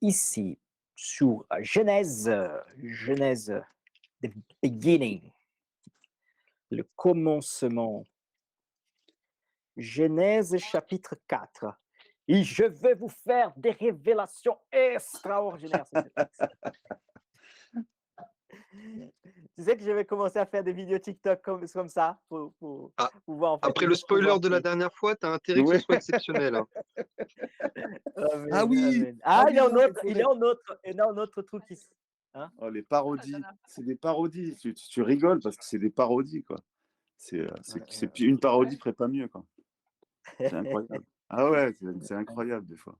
ici sur Genèse, Genèse, the beginning, le commencement. Genèse chapitre 4. Et je vais vous faire des révélations extraordinaires sur ce texte. Tu sais que je vais commencer à faire des vidéos TikTok comme ça Ah, pour voir en fait après les le gens pour spoiler voir de la si. dernière fois, tu as intérêt que ce Ouais. soit exceptionnel, hein. Ah Amen, oui! amen. Ah Ah, oui, non, mais il il est faudrait. en autre, il est en autre truc ici. Hein? Oh, les parodies. C'est des parodies. Tu rigoles parce que c'est des parodies, quoi. Une parodie ferait pas mieux, quoi. C'est incroyable. Ah ouais, c'est incroyable des fois.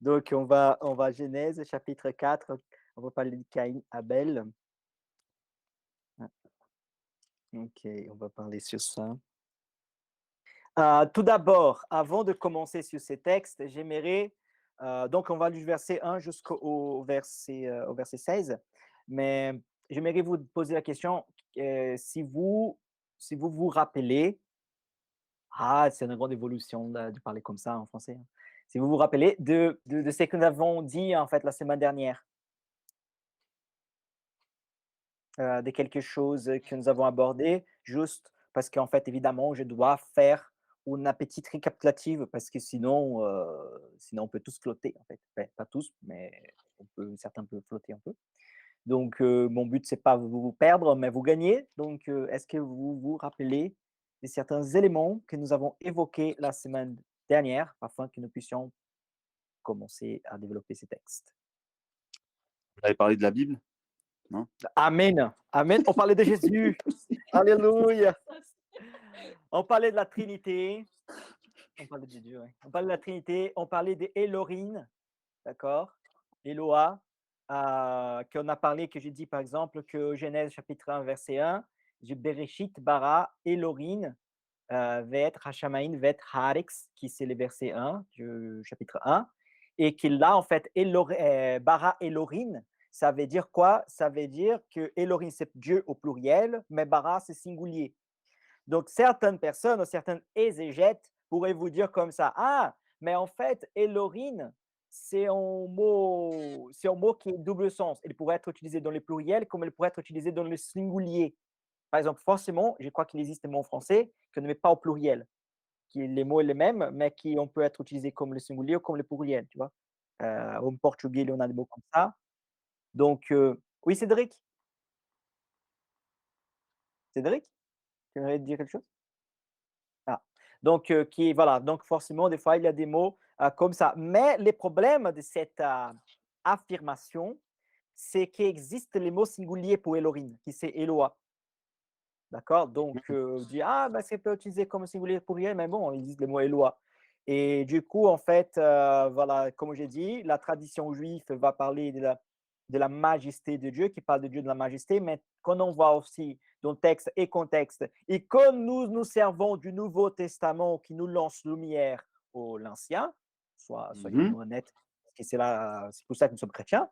Donc, on va Genèse, chapitre 4. On va parler de Caïn, Abel. Ok, on va parler sur ça. Tout d'abord, avant de commencer sur ces textes, j'aimerais, donc on va du verset 1 au verset 16, mais j'aimerais vous poser la question, si vous vous rappelez, c'est une grande évolution de parler comme ça en français, hein. Si vous vous rappelez de ce que nous avons dit en fait la semaine dernière, de quelque chose que nous avons abordé, juste parce qu'en fait, évidemment, je dois faire une petite récapitulative parce que sinon on peut tous flotter en fait. Enfin, pas tous, mais certains peuvent flotter un peu. Donc, mon but, c'est pas vous perdre, mais vous gagner. Donc, est-ce que vous vous rappelez de certains éléments que nous avons évoqués la semaine dernière afin que nous puissions commencer à développer ces textes? Vous avez parlé de la Bible, non? Amen. Amen. On parlait de Jésus. Alléluia. On parlait de la Trinité. On parlait de Dieu, ouais. On parlait de la Trinité. On parlait des Elohim, d'accord? Eloa, qu'on a parlé, que j'ai dit par exemple que Genèse chapitre 1, verset 1, j'ai Bereshit bara Elohim, vet Hashamaim vet Haaretz, qui c'est le verset 1 du chapitre 1, et qu'il là en fait bara Elohim, ça veut dire quoi? Ça veut dire que Elohim c'est Dieu au pluriel, mais bara c'est singulier. Donc, certaines personnes ou certaines exégètes pourraient vous dire comme ça, mais en fait, Elohim, c'est un mot qui est double sens. Il pourrait être utilisé dans le pluriel comme il pourrait être utilisé dans le singulier. Par exemple, forcément, je crois qu'il existe des mots en français qui ne met pas au pluriel, qui les mots sont les mêmes, mais qui on peut être utilisé comme le singulier ou comme le pluriel, tu vois. En portugais, on a des mots comme ça. Donc, oui, Cédric? Cédric, tu veux dire quelque chose? Ah, donc voilà, donc forcément, des fois, il y a des mots comme ça. Mais le problème de cette affirmation, c'est qu'il existe les mots singuliers pour Elohim, qui c'est Eloa. D'accord? Donc, on dit, c'est peut utiliser comme singulier pour rien, mais bon, il existe le mot Eloa. Et du coup, en fait, voilà, comme j'ai dit, la tradition juive va parler de la majesté de Dieu, qui parle de Dieu de la majesté, mais quand on voit aussi dans texte et contexte, et comme nous nous servons du Nouveau Testament qui nous lance lumière au l'Ancien, soyons Mhm. honnêtes, parce que c'est pour ça que nous sommes chrétiens,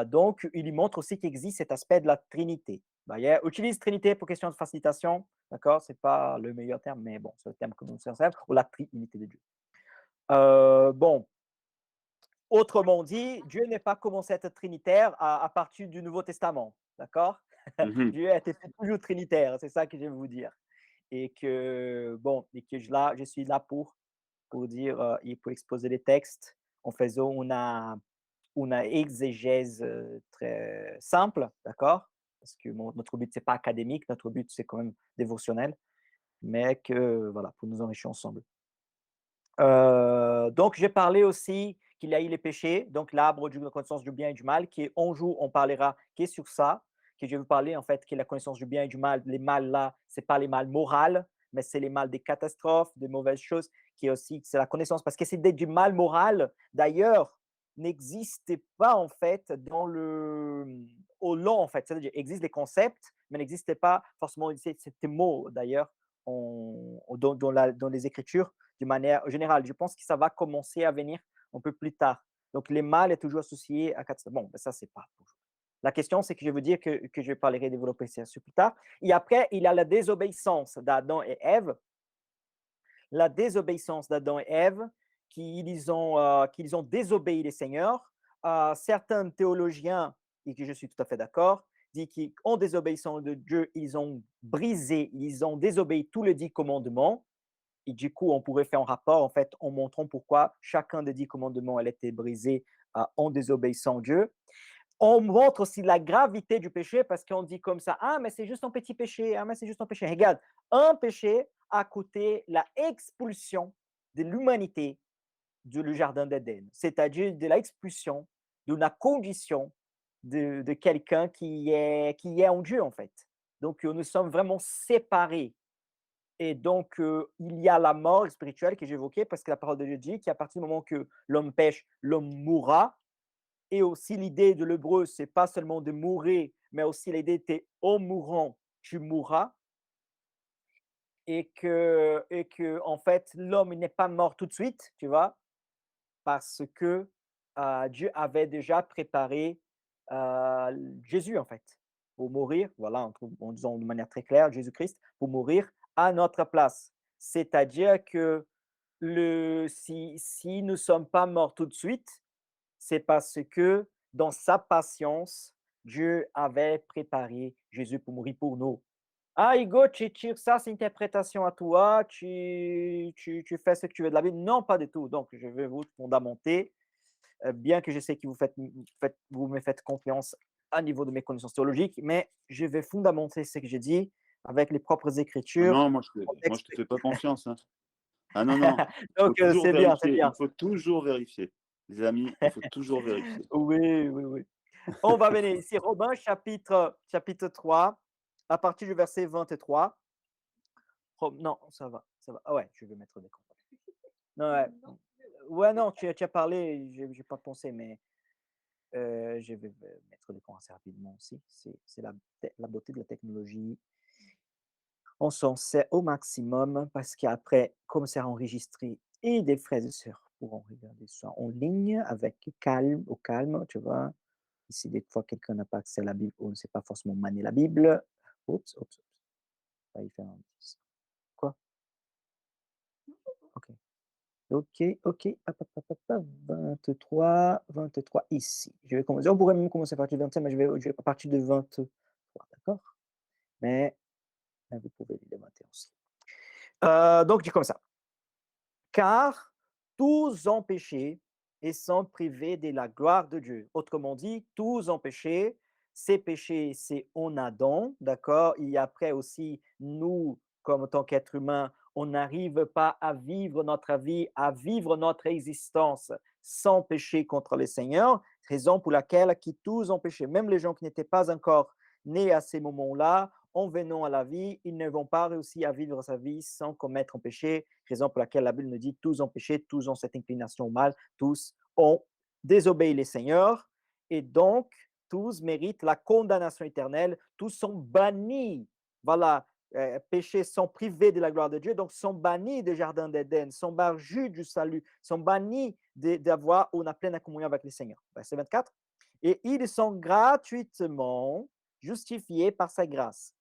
donc il lui montre aussi qu'il existe cet aspect de la Trinité. D'ailleurs, utilise Trinité pour question de facilitation, d'accord? C'est pas le meilleur terme, mais bon, c'est le terme que nous servons, ou la Trinité de Dieu. Bon, autrement dit, Dieu n'est pas commencé à être trinitaire à partir du Nouveau Testament, d'accord? Mhm. Dieu était toujours trinitaire, c'est ça que je veux vous dire. Et que, bon, et que je suis là pour dire et pour exposer les textes en faisant une exégèse très simple, d'accord? Parce que notre but, c'est pas académique, notre but, c'est quand même dévotionnel, mais que, voilà, pour nous enrichir ensemble. Donc, j'ai parlé aussi qu'il y a eu les péchés, donc l'arbre de la connaissance du bien et du mal, qui un jour on parlera qui est sur ça, que je vais vous parler en fait, qui est la connaissance du bien et du mal. Les mal là, c'est pas les mal moraux, mais c'est les mal des catastrophes, des mauvaises choses, qui est aussi c'est la connaissance, parce que c'est du mal moral. D'ailleurs, n'existait pas en fait au long en fait, c'est-à-dire existent des concepts, mais n'existait pas forcément ces mots d'ailleurs dans les Écritures d'une manière générale. Je pense que ça va commencer à venir un peu plus tard. Donc, les mâles est toujours associé à catastrophe. Bon, ben ça, c'est pas toujours. La question, c'est que je veux dire que je parlerai développer ça plus tard. Et après, il y a la désobéissance d'Adam et Ève. La désobéissance d'Adam et Ève, qu'ils ont désobéi les seigneurs. Certains théologiens, et que je suis tout à fait d'accord, disent qu'en désobéissant de Dieu, ils ont brisé, ils ont désobéi tous les 10 commandements. Et du coup, on pourrait faire un rapport en fait en montrant pourquoi chacun des 10 commandements elle était brisé en désobéissant à Dieu. On montre aussi la gravité du péché parce qu'on dit comme ça, ah, mais c'est juste un petit péché, ah, mais c'est juste un péché. Regarde, un péché a coûté la expulsion de l'humanité du jardin d'Éden, c'est-à-dire de l'expulsion de la condition de quelqu'un qui est en Dieu, en fait. Donc, nous sommes vraiment séparés. Et donc, il y a la mort spirituelle que j'évoquais parce que la parole de Dieu dit qu'à partir du moment que l'homme pêche, l'homme mourra. Et aussi l'idée de l'hébreu, c'est pas seulement de mourir, mais aussi l'idée de en mourant, tu mourras. Et que en fait, l'homme n'est pas mort tout de suite, tu vois, parce que Dieu avait déjà préparé Jésus, en fait, pour mourir, voilà, en disant de manière très claire, Jésus-Christ, pour mourir à notre place. C'est-à-dire que si nous ne sommes pas morts tout de suite, c'est parce que dans sa patience, Dieu avait préparé Jésus pour mourir pour nous. Ah, Hugo, tu tires ça, c'est une interprétation à toi, tu fais ce que tu veux de la Bible. Non, pas du tout. Donc, je vais vous fondamenter, bien que je sais que vous me faites confiance à niveau de mes connaissances théologiques, mais je vais fondamenter ce que j'ai dit avec les propres Ah écritures. non, moi, je te fais pas confiance, hein. Ah non, non, il faut Donc, toujours c'est bien, c'est vérifier. bien. Il faut toujours vérifier. Les amis, il faut toujours vérifier. Oui, oui, oui. On va venir ici, Romains chapitre 3, à partir du verset 23. Non, ça va, ça va. Ah ouais, je vais mettre des comptes. Non, ouais. Ouais, non, tu as parlé, j'ai pas pensé, mais je vais mettre des comptes assez rapidement aussi. C'est la beauté de la technologie. On s'en sert au maximum parce qu'après, comme c'est enregistré, et des frères et sœurs pourront regarder ça en ligne avec calme, au calme, tu vois. Ici, des fois, quelqu'un n'a pas accès à la Bible ou ne sait pas forcément manier la Bible. Oups, oups, oups. On va y faire un petit. Quoi? Ok. Ok, ok. Hop, hop, hop, hop, hop. 23, 23 ici. Je vais commencer. On pourrait même commencer à partir de 25, mais je vais à partir de 23, d'accord? Mais vous pouvez lire les 21 aussi. Donc, dis comme ça. Car tous ont péché et sont privés de la gloire de Dieu. Autrement dit, tous ont péché. Ces péchés, c'est en Adam, d'accord? Et après aussi, nous, comme en tant qu'êtres humains, on n'arrive pas à vivre notre vie, à vivre notre existence sans péché contre le Seigneur, raison pour laquelle qui tous ont péché, même les gens qui n'étaient pas encore nés à ces moments-là, en venant à la vie, ils ne vont pas réussir à vivre sa vie sans commettre un péché, raison pour laquelle la Bible nous dit tous ont péché, tous ont cette inclination au mal, tous ont désobéi les seigneurs, et donc tous méritent la condamnation éternelle, tous sont bannis. Voilà, péchés sont privés de la gloire de Dieu, donc sont bannis du jardin d'Éden, sont barjus du salut, sont bannis d'avoir une pleine communion avec les seigneurs. Verset 24. Et ils sont gratuitement justifiés par sa grâce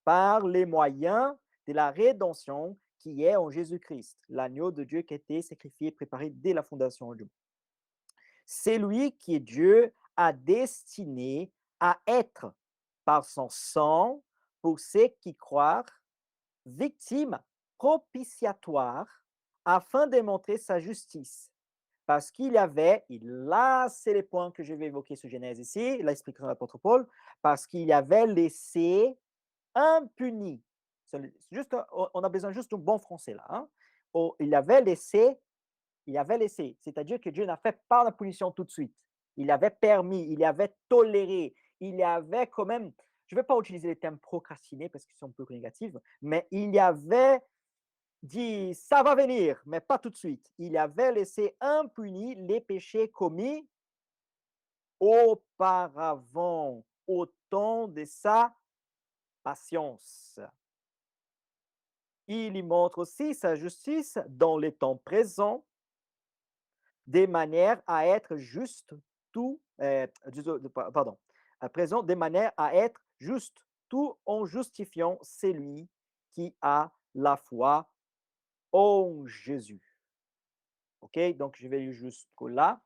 par les moyens de la rédemption qui est en Jésus-Christ, l'agneau de Dieu qui a été sacrifié, préparé dès la fondation du monde. C'est lui qui Dieu a destiné à être par son sang pour ceux qui croient, victime propitiatoire afin de montrer sa justice. Parce qu'il y avait, et là c'est les points que je vais évoquer sur Genèse ici, là expliquera l'apôtre Paul, parce qu'il y avait laissé impuni. Juste, on a besoin juste d'un bon français là. Hein. Oh, il avait laissé, c'est-à-dire que Dieu n'a fait pas la punition tout de suite. Il avait permis, il avait toléré, il avait quand même, je ne vais pas utiliser les termes procrastiner parce qu'ils sont un peu négatifs, mais il y avait dit ça va venir, mais pas tout de suite. Il avait laissé impunis les péchés commis auparavant, au temps de sa patience. Il y montre aussi sa justice dans les temps présents, de manière à être juste tout, pardon, à présent, de manière à être juste tout en justifiant celui qui a la foi en Jésus. OK? Donc, je vais jusqu'au là.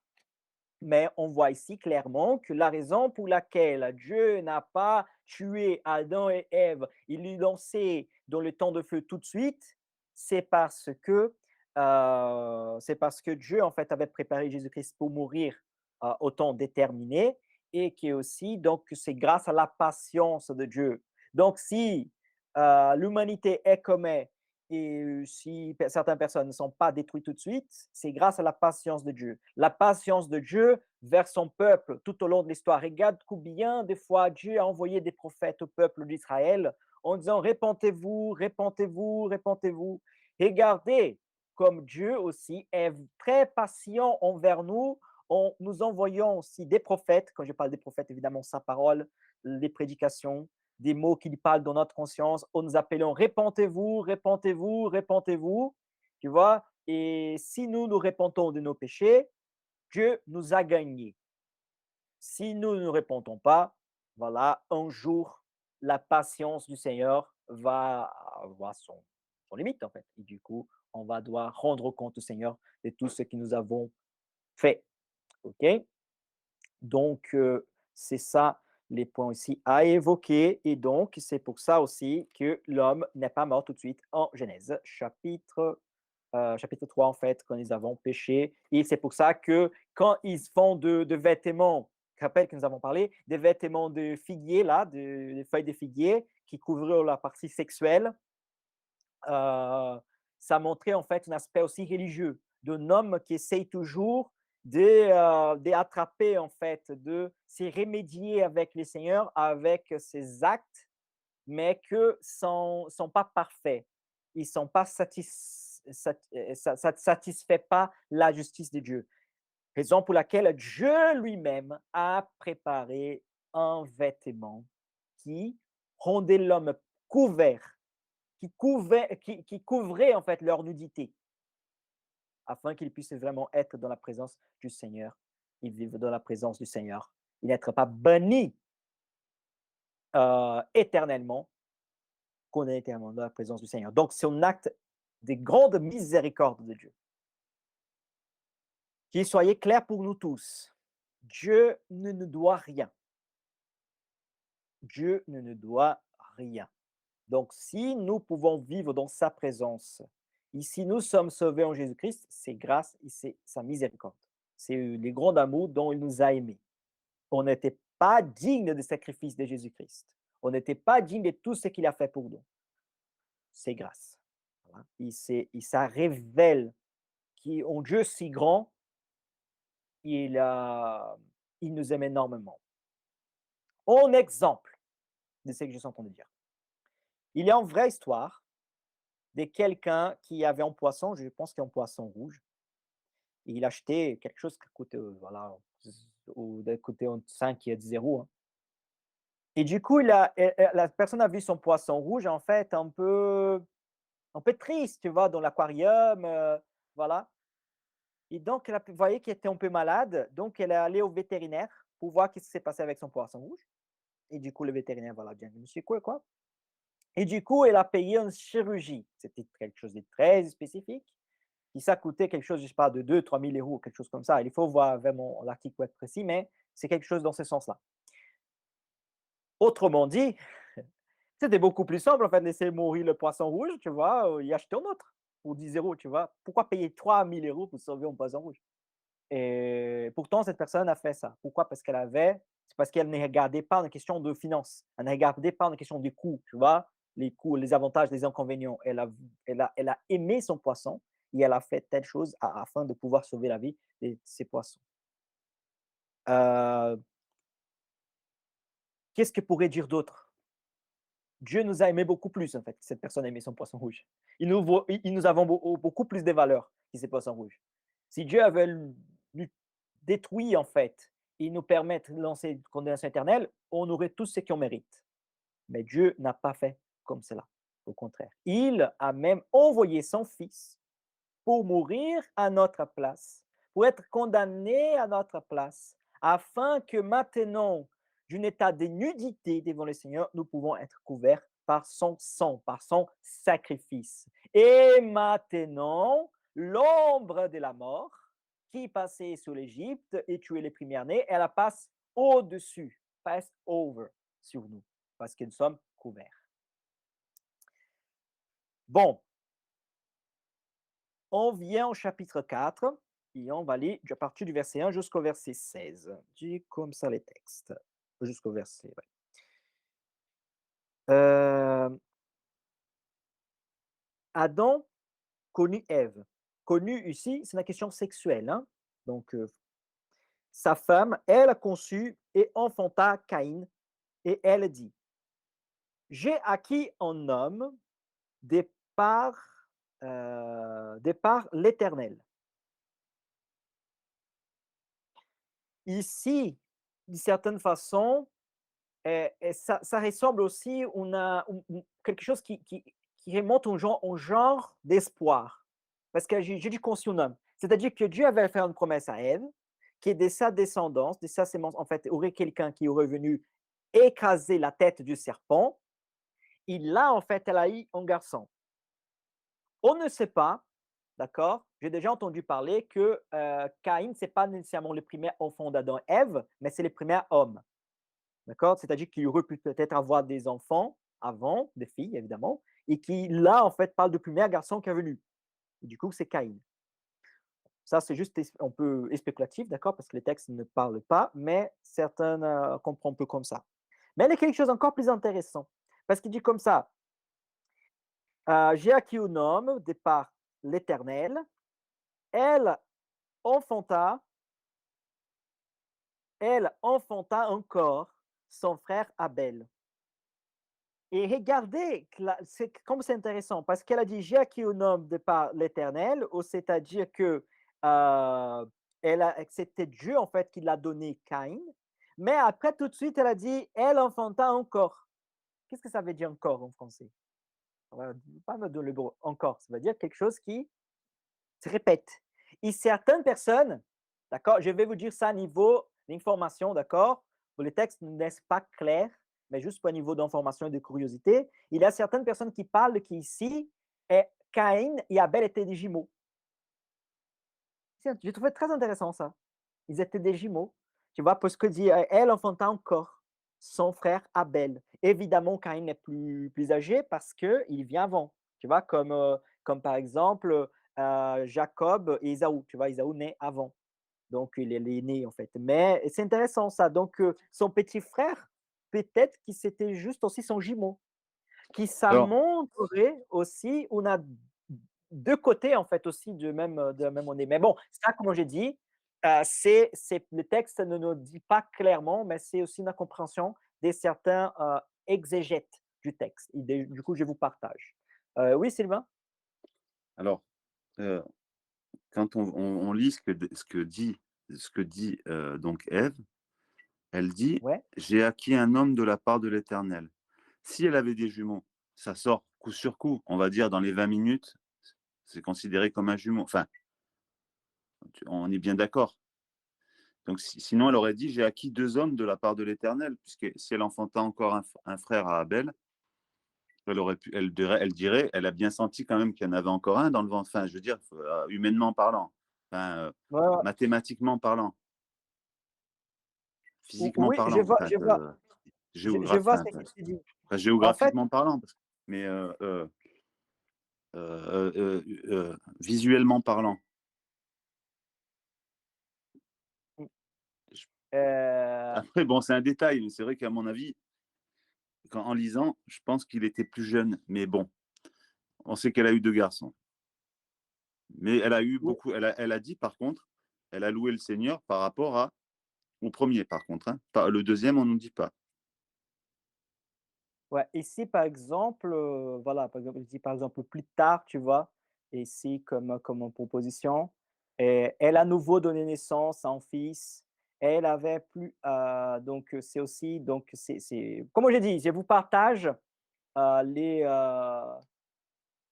Mais on voit ici clairement que la raison pour laquelle Dieu n'a pas tué Adam et Ève, il les lancé dans le temps de feu tout de suite, c'est c'est parce que Dieu, en fait, avait préparé Jésus-Christ pour mourir au temps déterminé et que aussi, donc, c'est grâce à la patience de Dieu. Donc, si l'humanité est comme est et si certaines personnes ne sont pas détruites tout de suite, c'est grâce à la patience de Dieu. La patience de Dieu vers son peuple tout au long de l'histoire. Regarde combien de fois Dieu a envoyé des prophètes au peuple d'Israël en disant répentez-vous, répentez-vous, répentez-vous. Regardez comme Dieu aussi est très patient envers nous en nous envoyant aussi des prophètes. Quand je parle des prophètes, évidemment, sa parole, les prédications, des mots qu'il parle dans notre conscience, en nous appelant répentez-vous, répentez-vous, répentez-vous, tu vois. Et si nous nous répentons de nos péchés, Dieu nous a gagnés. Si nous ne répondons pas, voilà, un jour, la patience du Seigneur va avoir son limite, en fait. Et du coup, on va devoir rendre compte au Seigneur de tout ce que nous avons fait. OK? Donc, c'est ça les points aussi à évoquer. Et donc, c'est pour ça aussi que l'homme n'est pas mort tout de suite en Genèse, chapitre 3, en fait, quand ils avons péché. Et c'est pour ça que quand ils font de vêtements, je rappelle que nous avons parlé, des vêtements de figuier, là, des feuilles de figuier qui couvraient la partie sexuelle, euh, ça montrait en fait un aspect aussi religieux d'un homme qui essaye toujours d'attraper en fait, de se remédier avec le Seigneur, avec ses actes, mais que sont pas parfaits. Ils sont pas satisfait pas la justice de Dieu. Raison pour laquelle Dieu lui-même a préparé un vêtement qui rendait l'homme couvert, qui couvrait en fait leur nudité, afin qu'ils puissent vraiment être dans la présence du Seigneur. Ils vivent dans la présence du Seigneur. Ils n'être pas bannis éternellement, condamnés éternellement dans la présence du Seigneur. Donc, c'est un acte de grande miséricorde de Dieu. Qu'il soit clair pour nous tous, Dieu ne nous doit rien. Dieu ne nous doit rien. Donc, si nous pouvons vivre dans sa présence, et si nous sommes sauvés en Jésus-Christ, c'est grâce et c'est sa miséricorde. C'est les grands amours dont il nous a aimés. On n'était pas digne du sacrifice de Jésus-Christ. On n'était pas digne de tout ce qu'il a fait pour nous. C'est grâce. Voilà. Ça révèle qu'un Dieu si grand, il, il nous aime énormément. En exemple de ce que je suis en train de dire, il y a une vraie histoire de quelqu'un qui avait un poisson, je pense qu'il y a un poisson rouge, et il achetait quelque chose qui coûtait, voilà, coûtait entre 5 et 10 euros. Hein. Et du coup, la personne a vu son poisson rouge, en fait, un peu triste, tu vois, dans l'aquarium, voilà. Et donc, elle a voyé qu'il était un peu malade, donc elle est allée au vétérinaire pour voir ce qui s'est passé avec son poisson rouge. Et du coup, le vétérinaire, voilà, bien, monsieur, quoi? Et du coup, elle a payé une chirurgie. C'était quelque chose de très spécifique. Qui ça coûtait quelque chose, je ne sais pas, de 2 000 à 3 000 euros, quelque chose comme ça. Il faut voir vraiment l'article pour être précis, mais c'est quelque chose dans ce sens-là. Autrement dit, c'était beaucoup plus simple en fait de laisser mourir le poisson rouge, tu vois, et acheter un autre pour 10 euros, tu vois. Pourquoi payer 3 000 euros pour sauver un poisson rouge? Et pourtant, cette personne a fait ça. Pourquoi? C'est parce qu'elle ne regardait pas une question de finances. Elle ne regardait pas une question de coûts, tu vois, les coûts, les avantages, les inconvénients. Elle a aimé son poisson et elle a fait telle chose afin de pouvoir sauver la vie de ses poissons. Euh, Qu'est-ce que pourrait dire d'autre? Dieu nous a aimé beaucoup plus, en fait, cette personne a aimé son poisson rouge. Nous avons beaucoup plus de valeurs que ces poissons rouges. Si Dieu avait détruit, en fait, et nous permettre de lancer une condamnation éternelle, on aurait tout ce qu'on mérite. Mais Dieu n'a pas fait comme cela. Au contraire. Il a même envoyé son Fils pour mourir à notre place, pour être condamné à notre place, afin que maintenant, d'un état de nudité devant le Seigneur, nous pouvons être couverts par son sang, par son sacrifice. Et maintenant, l'ombre de la mort qui passait sur l'Égypte et tuait les premiers-nés, elle passe au-dessus, passe over sur nous, parce que nous sommes couverts. Bon, on vient au chapitre 4 et on va aller à partir du verset 1 jusqu'au verset 16. Dis comme ça les textes, jusqu'au verset. Ouais. Adam connut Ève. Connu ici, c'est la question sexuelle. Hein? Donc, sa femme, elle a conçu et enfanta Caïn, et elle dit, j'ai acquis un homme de par l'Éternel. Ici, d'une certaine façon, ça ressemble aussi à quelque chose qui remonte au genre d'espoir. Parce que j'ai dit conçu un homme. C'est-à-dire que Dieu avait fait une promesse à Ève, qui est de sa descendance, de sa sémence, en fait, aurait quelqu'un qui aurait venu écraser la tête du serpent. Et là, en fait, elle a eu un garçon. On ne sait pas, d'accord? J'ai déjà entendu parler que Caïn, ce n'est pas nécessairement le premier enfant d'Adam et Ève, mais c'est le premier homme. D'accord? C'est-à-dire qu'il aurait pu peut-être avoir des enfants avant, des filles évidemment, et qui là, en fait, parle du premier garçon qui est venu. Et du coup, c'est Caïn. Ça, c'est juste un peu spéculatif, d'accord? Parce que les textes ne parlent pas, mais certains comprennent un peu comme ça. Mais il y a quelque chose encore plus intéressant. Parce qu'il dit comme ça, j'ai acquis un homme de par l'Éternel, elle enfanta, elle enfanta encore son frère Abel. Et regardez, comme c'est intéressant, parce qu'elle a dit, j'ai acquis un homme de par l'Éternel, c'est-à-dire que c'était Dieu en fait qui l'a donné Caïn, mais après tout de suite, elle a dit, elle enfanta encore. Qu'est-ce que ça veut dire encore en français? On va pas me donner le mot encore, ça veut dire quelque chose qui se répète. Et certaines personnes, d'accord, je vais vous dire ça à niveau d'information, d'accord, les textes ne laissent pas clair, mais juste pour un niveau d'information et de curiosité, il y a certaines personnes qui parlent qu'ici, Caïn et Abel étaient des jumeaux. J'ai trouvé très intéressant ça. Ils étaient des jumeaux. Tu vois, parce que dit, elle enfanta encore son frère Abel. Évidemment, Caïn est plus âgé parce qu'il vient avant. Tu vois, comme par exemple Jacob et Ésaü. Tu vois, Ésaü naît avant. Donc, il est l'aîné en fait. Mais c'est intéressant ça. Donc, son petit frère, peut-être qu'il c'était juste aussi son jumeau. Qui ça Alors, montrerait aussi, on a deux côtés en fait aussi de la même monnaie. Mais bon, ça, comme j'ai dit, le texte ne nous dit pas clairement, mais c'est aussi une compréhension de certains exégètes du texte. Et du coup, je vous partage. Oui, Sylvain? alors quand on lit ce que dit donc Ève, elle dit, Ouais. j'ai acquis un homme de la part de l'Éternel. Si elle avait des jumeaux, ça sort coup sur coup, on va dire dans les 20 minutes, c'est considéré comme un jumeau. Enfin, on est bien d'accord. Donc, sinon, elle aurait dit, j'ai acquis 2 hommes de la part de l'Éternel, puisque si elle enfanta encore un frère à Abel, elle dirait, elle a bien senti quand même qu'il y en avait encore un dans le ventre. Enfin, je veux dire, humainement parlant, enfin, Ouais, ouais. mathématiquement parlant, physiquement Oui, parlant, enfin, je vois ce que tu dis. En fait, géographiquement parlant, mais visuellement parlant. euh, Après, bon, c'est un détail, mais c'est vrai qu'à mon avis, en lisant, je pense qu'il était plus jeune. Mais bon, on sait qu'elle a eu 2 garçons. Mais elle a eu oui, beaucoup. Elle a dit, par contre, elle a loué le Seigneur par rapport au premier, par contre. Hein. Le deuxième, on ne nous dit pas. ouais. Ici, par exemple, voilà, par exemple, ici, par exemple, plus tard, tu vois, ici, comme en proposition, et elle a à nouveau donné naissance à un fils. Elle avait plus, donc c'est aussi, donc comme j'ai dit, je vous partage euh, les, euh,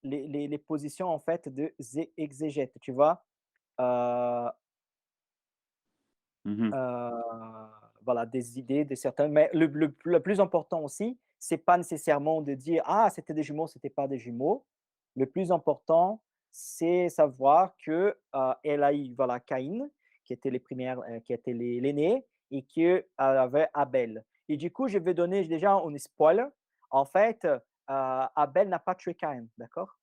les positions en fait de exégètes, tu vois. Euh, Mhm. euh, voilà, des idées de certains. Mais le plus important aussi, c'est pas nécessairement de dire ah c'était des jumeaux, c'était pas des jumeaux. Le plus important, c'est savoir que elle a eu voilà Caïn, qui était les premières, qui était l'aîné, et que avait Abel. Et du coup, je vais donner déjà un spoiler. En fait, Abel n'a pas tué Caïn, d'accord?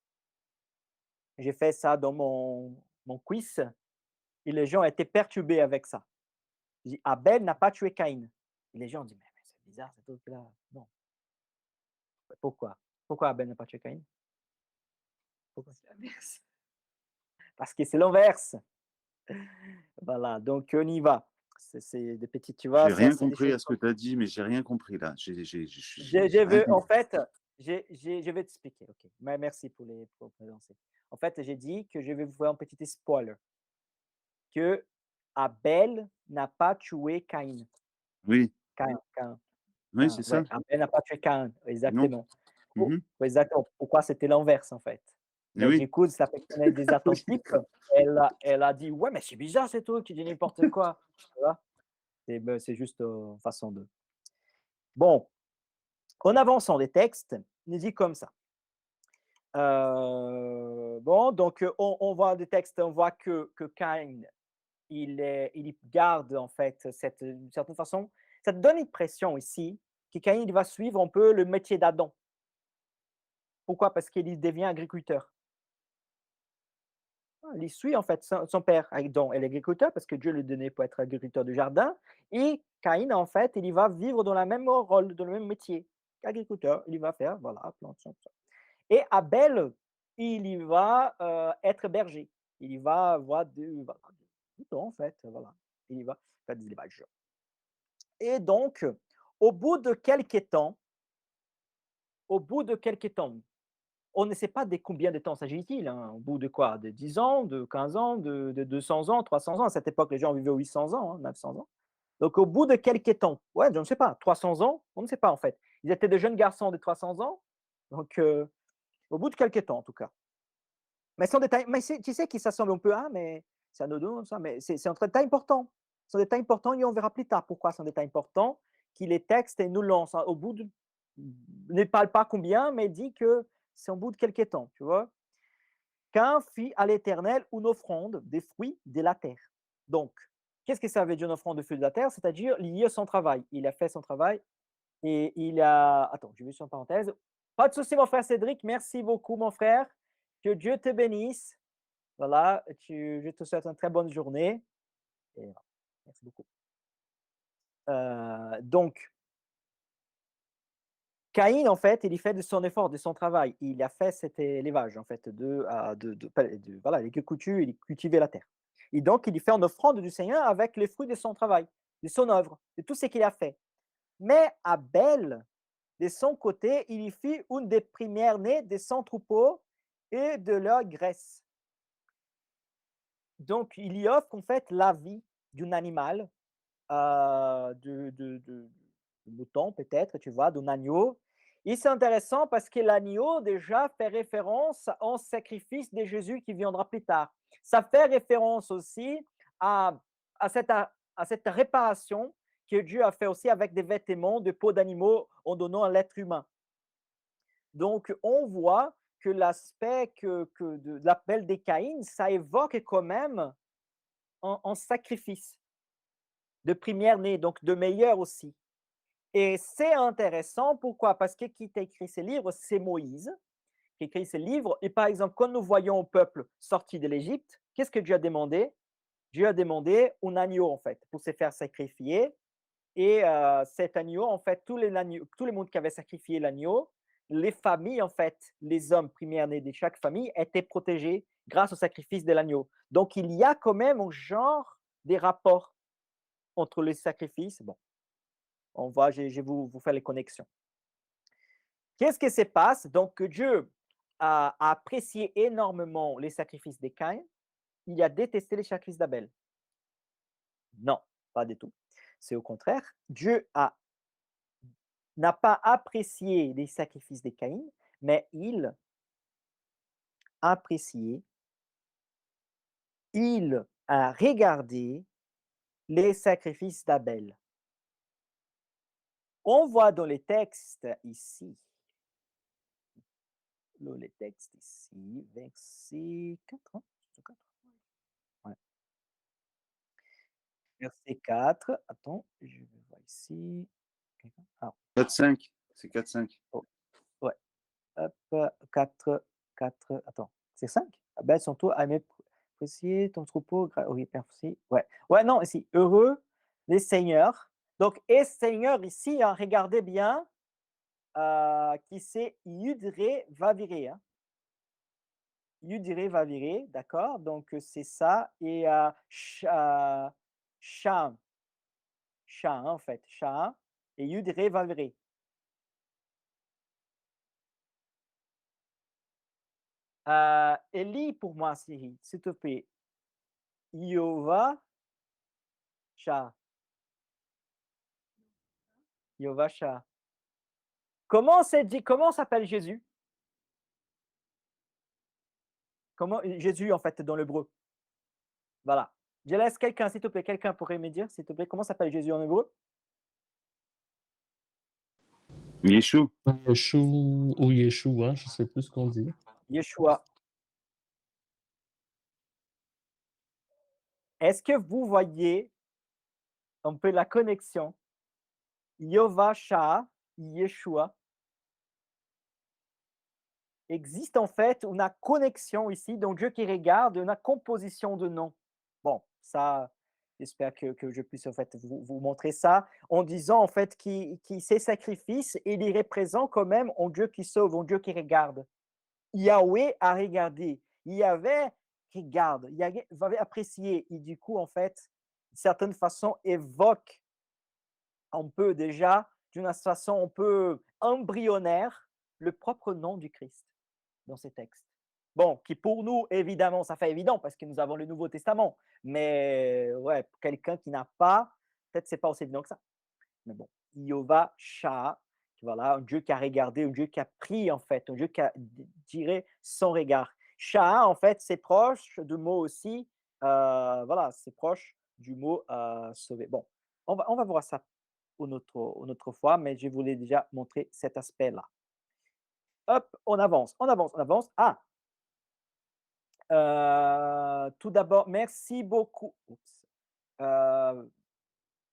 J'ai fait ça dans mon quiz et les gens étaient perturbés avec ça. J'ai dit: «Abel n'a pas tué Caïn». Et les gens ont dit: «Mais c'est bizarre ce truc-là». Non. Pourquoi? Pourquoi Abel n'a pas tué Caïn? Pourquoi? C'est l'inverse. Parce que c'est l'inverse. Voilà, donc on y va. C'est des petites, tu vois, J'ai rien c'est des compris choses à ce que tu as dit, mais j'ai rien compris là. J'ai je rien veux en compris. fait, je vais t'expliquer, OK. Mais merci pour présenter. En fait, j'ai dit que je vais vous faire un petit spoiler, que Abel n'a pas tué Caïn. Oui, Caïn, oui, c'est ça. ouais, Abel n'a pas tué Caïn, Non. exactement. Mmh. Exactement. Pourquoi c'était l'inverse, en fait. Et Mais oui. du coup, sa personnalité des attentifs, elle a dit: «Ouais, mais c'est bizarre c'est tout, tu dis n'importe quoi». Tu vois? C'est juste, façon de bon, en avançant les textes, il dit comme ça. Bon, donc on voit des textes, on voit que Caïn, il garde en fait cette d'une certaine façon, ça te donne l'impression ici que Caïn, il va suivre un peu le métier d'Adam. Pourquoi? Parce qu'il devient agriculteur. Il suit en fait son père, Adam est l'agriculteur parce que Dieu lui donnait pour être agriculteur du jardin et Caïn, en fait, il y va vivre dans le même rôle, dans le même métier qu'agriculteur. Il y va faire, voilà, plantation, tout ça. Et Abel, il y va être berger. Il y va avoir voilà, du mouton, en fait, voilà. Il y va faire des élevages. Et donc, au bout de quelques temps, au bout de quelques temps, on ne sait pas de combien de temps s'agit-il, hein. Au bout de quoi? De 10 ans, de 15 ans, de 200 ans, 300 ans. À cette époque, les gens vivaient 800 ans, hein, 900 ans. Donc, au bout de quelques temps, ouais, je ne sais pas, 300 ans, on ne sait pas en fait. Ils étaient de jeunes garçons de 300 ans. Donc, au bout de quelques temps, en tout cas. Mais c'est un détail, mais tu sais qui ça semble un peu, ah, mais c'est anodin, ça, mais c'est un détail important. C'est un détail important et on verra plus tard pourquoi c'est un détail important, qui les textes et nous lancent au bout de, ne parle pas combien, mais dit que c'est au bout de quelques temps, tu vois. Qu'un fit à l'Éternel une offrande des fruits de la terre. Donc, qu'est-ce que ça veut dire une offrande des fruits de la terre? C'est-à-dire lié à son travail. Il a fait son travail et il a. Attends, je vais sur une parenthèse. Pas de souci, mon frère Cédric. Merci beaucoup, mon frère. Que Dieu te bénisse. Voilà, je te souhaite une très bonne journée. Et voilà. Merci beaucoup. Donc, Caïn, en fait, il y fait de son effort, de son travail. Il a fait cet élevage, en fait, voilà, il cultivait la terre. Et donc, il y fait une offrande du Seigneur avec les fruits de son travail, de son œuvre, de tout ce qu'il a fait. Mais Abel, de son côté, il y fit une des premières-nées de son troupeau et de leur graisse. Donc, il y offre, en fait, la vie d'un animal, de mouton peut-être, tu vois, d'un agneau. Et c'est intéressant parce que l'agneau déjà fait référence au sacrifice de Jésus qui viendra plus tard. Ça fait référence aussi à, à cette réparation que Dieu a fait aussi avec des vêtements de peau d'animaux en donnant à l'être humain. Donc, on voit que l'aspect que de l'appel des Caïns, ça évoque quand même un sacrifice de première-né, donc de meilleur aussi. Et c'est intéressant, pourquoi? Parce que qui t'a écrit ces livres, c'est Moïse qui écrit ces livres. Et par exemple, quand nous voyons le peuple sorti de l'Égypte, qu'est-ce que Dieu a demandé? Dieu a demandé un agneau, en fait, pour se faire sacrifier. Et cet agneau, en fait, tous les monde qui avait sacrifié l'agneau, les familles, en fait, les hommes premiers-nés de chaque famille étaient protégés grâce au sacrifice de l'agneau. Donc, il y a quand même un genre des rapports entre les sacrifices. Bon, je vais vous faire les connexions. Qu'est-ce qui se passe? Donc, Dieu a apprécié énormément les sacrifices de Caïn. Il a détesté les sacrifices d'Abel. Non, pas du tout. C'est au contraire. N'a pas apprécié les sacrifices de Caïn, mais il a apprécié, il a regardé les sacrifices d'Abel. On voit dans les textes ici les textes ici, verset 4, hein, c'est 4. Ouais. Verset 4, attends, je vais voir ici. Ah, 4-5, c'est 4-5. oh, ouais, hop, 4, 4, attends, c'est 5? Abaisse son tour à apprécier ton troupeau, oui, merci. Ouais, ouais, non, ici, heureux les seigneurs. Donc, et seigneur ici, hein, regardez bien, qui c'est Yudré Vaviré, hein. Yudire va virer, d'accord? Donc, c'est ça. Et Sha, Sha, en fait, Sha, et Yudire va virer. Et lis pour moi, Siri, s'il te plaît. Yova, Sha, Yova, Sha. Comment c'est dit, comment s'appelle Jésus? Comment Jésus, en fait, dans l'hébreu? Voilà. Je laisse quelqu'un, s'il te plaît, quelqu'un pourrait me dire, s'il te plaît, comment s'appelle Jésus en hébreu? Yeshua. Yeshua ou Yeshua, je sais plus ce qu'on dit. Yeshua. Est-ce que vous voyez un peu la connexion? Yova, Sha, Yeshua. Existe en fait une connexion ici, donc Dieu qui regarde, une composition de noms. Bon, ça, j'espère que je puisse en fait vous montrer ça en disant en fait qui ses sacrifices, il est représente quand même un Dieu qui sauve, un Dieu qui regarde. Yahweh a regardé, Yahvé regarde, Yahvé va apprécier, et du coup en fait, d'une certaine façon, évoque un peu déjà, d'une façon un peu embryonnaire, le propre nom du Christ dans ces textes. Bon, qui pour nous, évidemment, ça fait évident parce que nous avons le Nouveau Testament. Mais ouais, pour quelqu'un qui n'a pas, peut-être c'est pas aussi évident que ça. Mais bon, Yova Shah, voilà, un Dieu qui a regardé, un Dieu qui a pris en fait, un Dieu qui a tiré son regard. Shah, en fait, c'est proche du mot aussi, voilà, c'est proche du mot sauver. Bon, on va voir ça une autre fois, mais je voulais déjà montrer cet aspect-là. Hop, on avance, on avance, on avance. Ah, tout d'abord, merci beaucoup. Oups.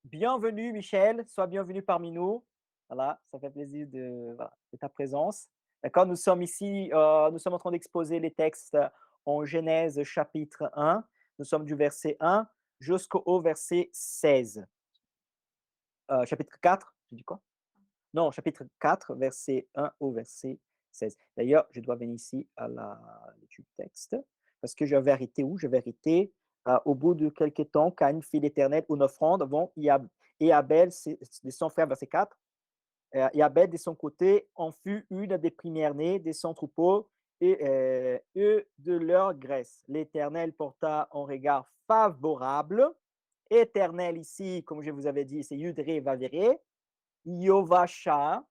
Bienvenue, Michel. Sois bienvenue parmi nous. Voilà, ça fait plaisir voilà, de ta présence. D'accord, nous sommes ici, nous sommes en train d'exposer les textes en Genèse chapitre 1. Nous sommes du verset 1 jusqu'au verset 16. Chapitre 4, je dis quoi? Non, chapitre 4, verset 1 au verset 16. D'ailleurs, je dois venir ici à l'étude texte, parce que j'avais arrêté où? J'avais arrêté au bout de quelques temps, Caïn fit l'Éternel une offrande, bon, et Abel de son frère, verset 4, et Abel de son côté en fut une des premières-nées de son troupeau, et eux de leur graisse. L'Éternel porta un regard favorable. Éternel ici, comme je vous avais dit, c'est Yudré Vaviré, Yovasha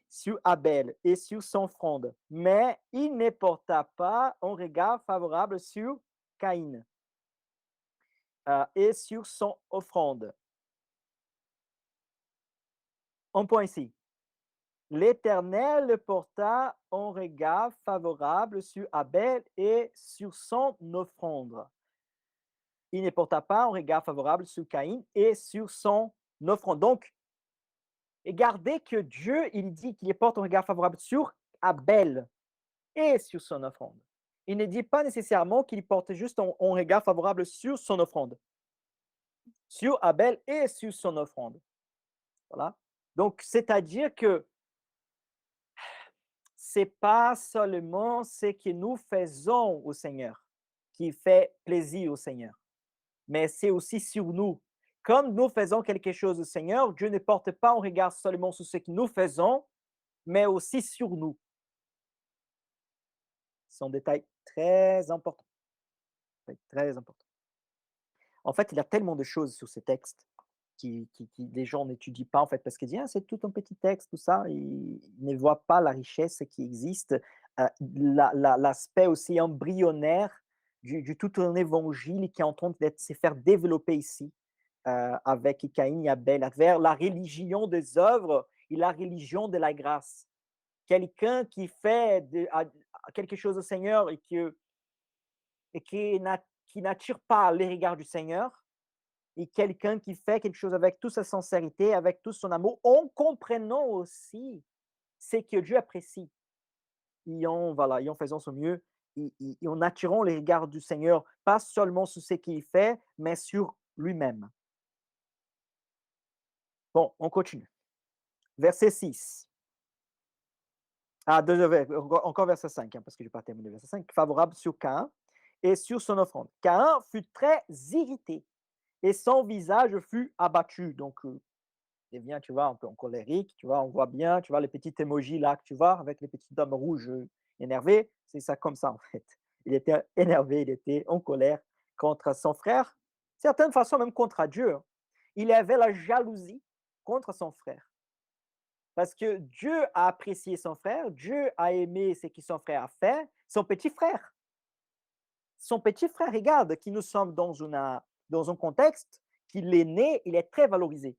sur Abel et sur son offrande, mais il ne porta pas un regard favorable sur Caïn et sur son offrande. Un point ici. L'Éternel porta un regard favorable sur Abel et sur son offrande. Il ne porta pas un regard favorable sur Caïn et sur son offrande. Donc, et gardez que Dieu, il dit qu'il porte un regard favorable sur Abel et sur son offrande. Il ne dit pas nécessairement qu'il porte juste un regard favorable sur son offrande, sur Abel et sur son offrande. Voilà. Donc, c'est-à-dire que c'est pas seulement ce que nous faisons au Seigneur qui fait plaisir au Seigneur, mais c'est aussi sur nous. Quand nous faisons quelque chose au Seigneur, Dieu ne porte pas un regard seulement sur ce que nous faisons, mais aussi sur nous. C'est un détail très important. Très important. En fait, il y a tellement de choses sur ces textes qui les gens n'étudient pas, en fait, parce qu'ils disent: «Ah, c'est tout un petit texte, tout ça». Ils ne voient pas la richesse qui existe, l'aspect aussi embryonnaire du tout un évangile qui est en train de se faire développer ici, avec Caïn et Abel, vers la religion des œuvres et la religion de la grâce. quelqu'un qui fait quelque chose au Seigneur et qui n'attire pas les regards du Seigneur, et quelqu'un qui fait quelque chose avec toute sa sincérité, avec tout son amour, en comprenant aussi ce que Dieu apprécie. Voilà, et en faisant son mieux, et en attirant les regards du Seigneur, pas seulement sur ce qu'il fait, mais sur lui-même. Bon, on continue. Verset 6. Ah, encore verset 5, hein, parce que je n'ai pas terminé verset 5. Favorable sur Caïn et sur son offrande. Caïn fut très irrité et son visage fut abattu. Donc, devient, tu vois, un peu en colérique, tu vois, on voit bien, tu vois, les petits emojis là que tu vois, avec les petits hommes rouges énervés, c'est ça comme ça en fait. Il était énervé, il était en colère contre son frère, certaines façons même contre Dieu. Hein. Il avait la jalousie contre son frère. Parce que Dieu a apprécié son frère, Dieu a aimé ce que son frère a fait, son petit frère. Son petit frère, regarde, qui nous sommes dans un contexte qu'il est né, il est très valorisé.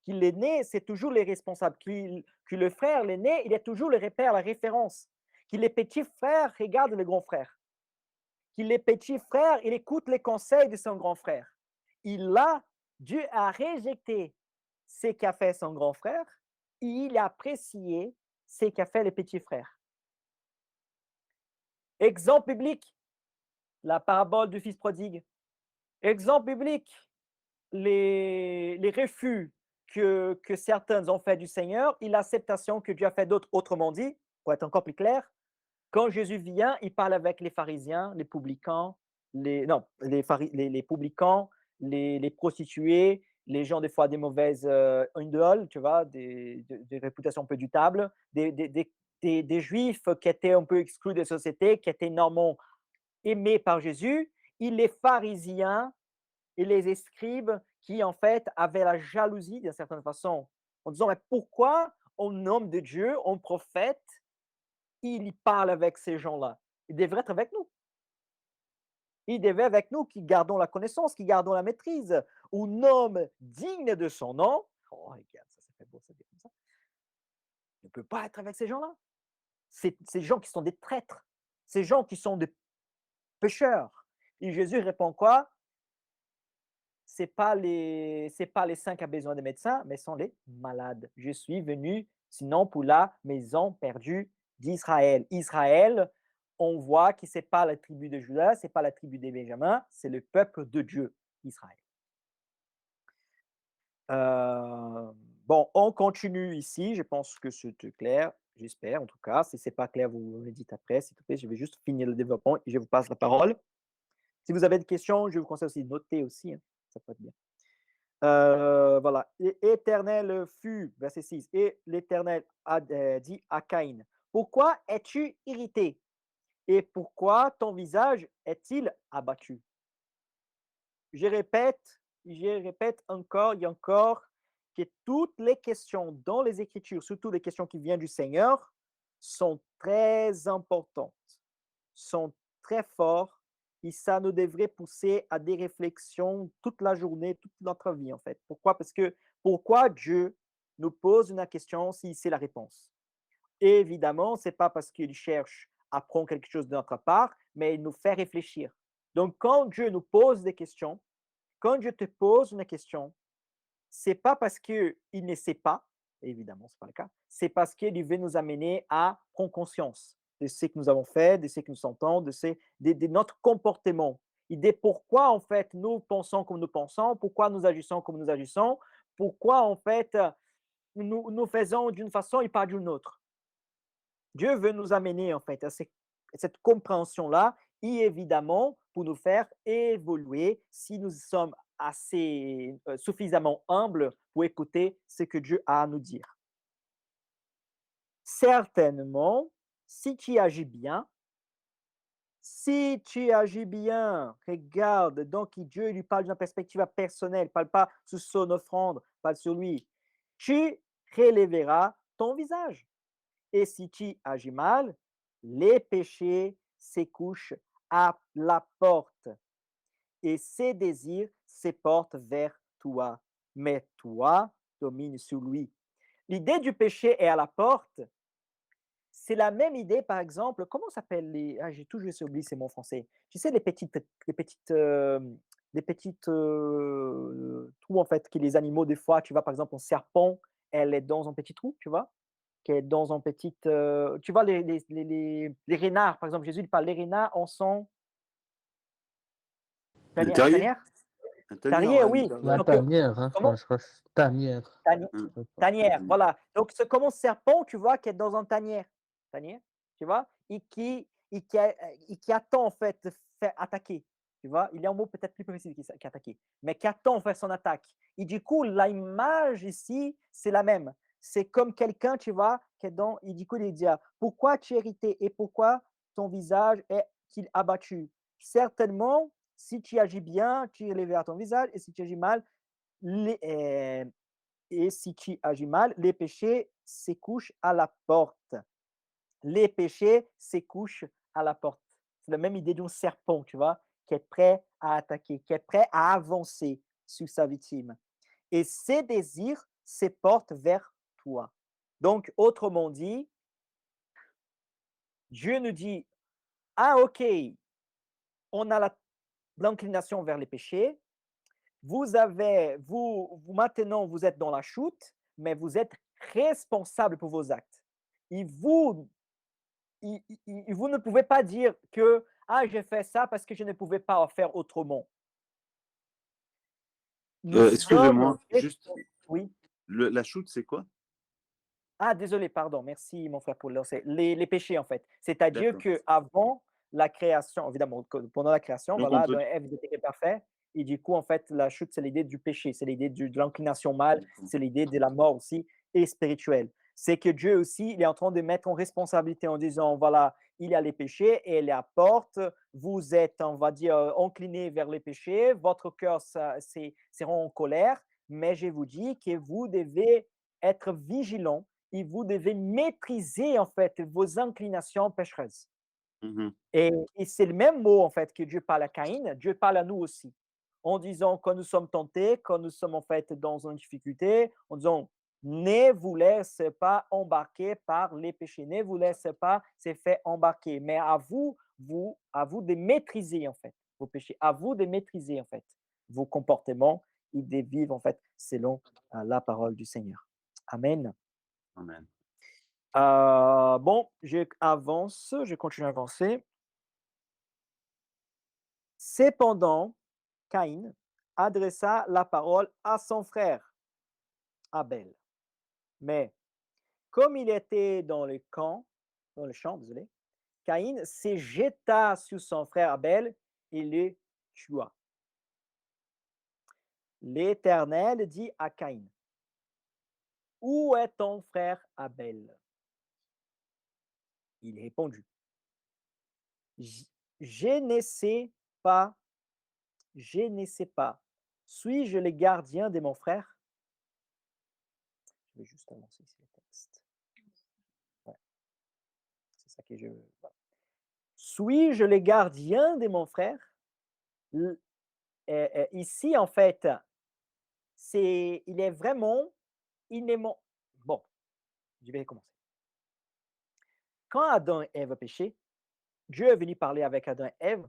Qu'il l'aîné, c'est toujours les responsables. Que le frère, l'aîné, il est toujours le repère, la référence. Que les petits frères regardent le grand frère. Que les petits frères, il écoute les conseils de son grand frère. Dieu a rejeté ce qu'a fait son grand frère et il a apprécié ce qu'a fait les petits frères. Exemple biblique, la parabole du fils prodigue. Exemple biblique, les refus que certains ont fait du Seigneur et l'acceptation que Dieu a fait d'autres. Autrement dit, pour être encore plus clair, quand Jésus vient, il parle avec les pharisiens, les publicains, les publicains, les prostituées, les gens des fois des mauvaises idoles, tu vois, des réputations un peu dutables, des juifs qui étaient un peu exclus de la société, qui étaient énormément aimés par Jésus, et les pharisiens et les scribes qui, en fait, avaient la jalousie d'une certaine façon, en disant, mais pourquoi un homme de Dieu, un prophète, il parle avec ces gens-là? Il devrait être avec nous. Il devait être avec nous qui gardons la connaissance, qui gardons la maîtrise. Un homme digne de son nom, oh, regarde, ça fait beau, ça dit comme ça, ne peut pas être avec ces gens-là. Ces gens qui sont des traîtres, ces gens qui sont des pécheurs. Et Jésus répond quoi? C'est pas les saints qui ont besoin des médecins, mais sont les malades. Je suis venu, sinon pour la maison perdue d'Israël. Israël, on voit que ce n'est pas la tribu de Judas, ce n'est pas la tribu de Benjamin, c'est le peuple de Dieu, Israël. Bon, on continue ici. Je pense que c'est clair, j'espère en tout cas. Si ce n'est pas clair, vous me dites après, s'il te plaît. Je vais juste finir le développement et je vous passe la parole. Si vous avez des questions, je vous conseille aussi de noter aussi. Hein. Ça peut être bien. Voilà. Et Éternel fut, verset 6, et l'Éternel a dit à Caïn, pourquoi es-tu irrité et pourquoi ton visage est-il abattu? Je répète encore et encore que toutes les questions dans les Écritures, surtout les questions qui viennent du Seigneur, sont très importantes, sont très fortes et ça nous devrait pousser à des réflexions toute la journée, toute notre vie en fait. Pourquoi? Parce que pourquoi Dieu nous pose une question si c'est la réponse? Évidemment, ce n'est pas parce qu'il cherche à prendre quelque chose de notre part, mais il nous fait réfléchir. Donc, quand Dieu nous pose des questions, quand Dieu te pose une question, c'est pas parce qu'il ne sait pas, évidemment, ce n'est pas le cas, c'est parce qu'il veut nous amener à prendre conscience de ce que nous avons fait, de ce que nous sentons, de notre comportement. Et de pourquoi, en fait, nous pensons comme nous pensons, pourquoi nous agissons comme nous agissons, pourquoi, en fait, nous faisons d'une façon et pas d'une autre. Dieu veut nous amener, en fait, à cette compréhension-là, et évidemment, pour nous faire évoluer si nous sommes assez suffisamment humbles pour écouter ce que Dieu a à nous dire. Certainement, si tu agis bien, regarde, donc Dieu lui parle d'une perspective personnelle, parle pas sur son offrande, parle sur lui. Tu relèveras ton visage. Et si tu agis mal, les péchés se couchent à la porte et ses désirs se portent vers toi. Mais toi domines sur lui. L'idée du péché est à la porte, c'est la même idée, par exemple, comment s'appellent les j'ai toujours oublié ces mots français. Tu sais les petites, trous en fait que les animaux des fois, tu vois, par exemple, un serpent, elle est dans un petit trou, tu vois? Qui est dans un petit, tu vois les renards, par exemple, Jésus il parle les renards en sont Le terrier? tanière? Un tanière, Tarier, ouais, oui, La tanière. donc tanière, hein, comment? je crois que c'est tanière. Tani Je Hein, sais pas. tanière, tanière. voilà. Donc c'est comme un serpent, tu vois, qui est dans un tanière, tu vois? Et qui attend en fait de faire attaquer, tu vois? Il y a un mot peut-être plus précis qu'attaquer, mais qui attend en fait son attaque. Et du coup, l'image ici, c'est la même. C'est comme quelqu'un, tu vois, qui est dans et du coup, il dit: «Pourquoi tu es irrité et pourquoi ton visage est-il abattu? Certainement, si tu agis bien, tu vers ton visage et si tu agis mal, les et si tu agis mal, les péchés s'écouchent à la porte. Les péchés s'écouchent à la porte. C'est la même idée d'un serpent, tu vois, qui est prêt à attaquer, qui est prêt à avancer sur sa victime. Et ses désirs se portent vers toi. Donc, autrement dit, Dieu nous dit, ah ok, on a l'inclination vers les péchés, vous maintenant, vous êtes dans la chute, mais vous êtes responsable pour vos actes. Et vous ne pouvez pas dire que ah, j'ai fait ça parce que je ne pouvais pas en faire autrement. Nous sommes. Excusez-moi, juste, Oui. la chute, c'est quoi? Ah, désolé, pardon. Merci, mon frère, pour le c'est les péchés, en fait. C'est-à-dire D'accord. qu'avant la création, évidemment, pendant la création, Donc on voilà, peut. Adam et Ève, ils étaient parfaits. Et du coup, en fait, la chute, c'est l'idée du péché, c'est l'idée de l'inclination mal, D'accord. c'est l'idée de la mort aussi, et spirituelle. C'est que Dieu aussi, il est en train de mettre en responsabilité en disant, voilà, il y a les péchés et les apporte. Vous êtes, on va dire, incliné vers les péchés. Votre cœur sera en colère. Mais je vous dis que vous devez être vigilant et vous devez maîtriser en fait vos inclinations péchereuses. Mhm. Et c'est le même mot en fait que Dieu parle à Caïn, Dieu parle à nous aussi. En disant quand nous sommes tentés, quand nous sommes en fait dans une difficulté, en disant ne vous laissez pas embarquer par les péchés, ne vous laissez pas se faire embarquer, mais à vous de maîtriser en fait vos péchés, à vous de maîtriser en fait vos comportements et de vivre en fait selon la parole du Seigneur. Amen. Amen. Bon, je continue à avancer. Cependant, Caïn adressa la parole à son frère Abel. Mais comme il était dans le champ, désolé, Caïn se jeta sur son frère Abel et le tua. L'Éternel dit à Caïn, où est ton frère Abel? Il répondit, je ne sais pas, je ne sais pas. Suis-je le gardien de mon frère? Je vais juste avancer ici le texte. Ouais, c'est ça que je veux. Voilà. Suis-je le gardien de mon frère? Ici, en fait, il est vraiment, il est mon. Bon, je vais recommencer. Quand Adam et Ève péché, Dieu est venu parler avec Adam et Ève,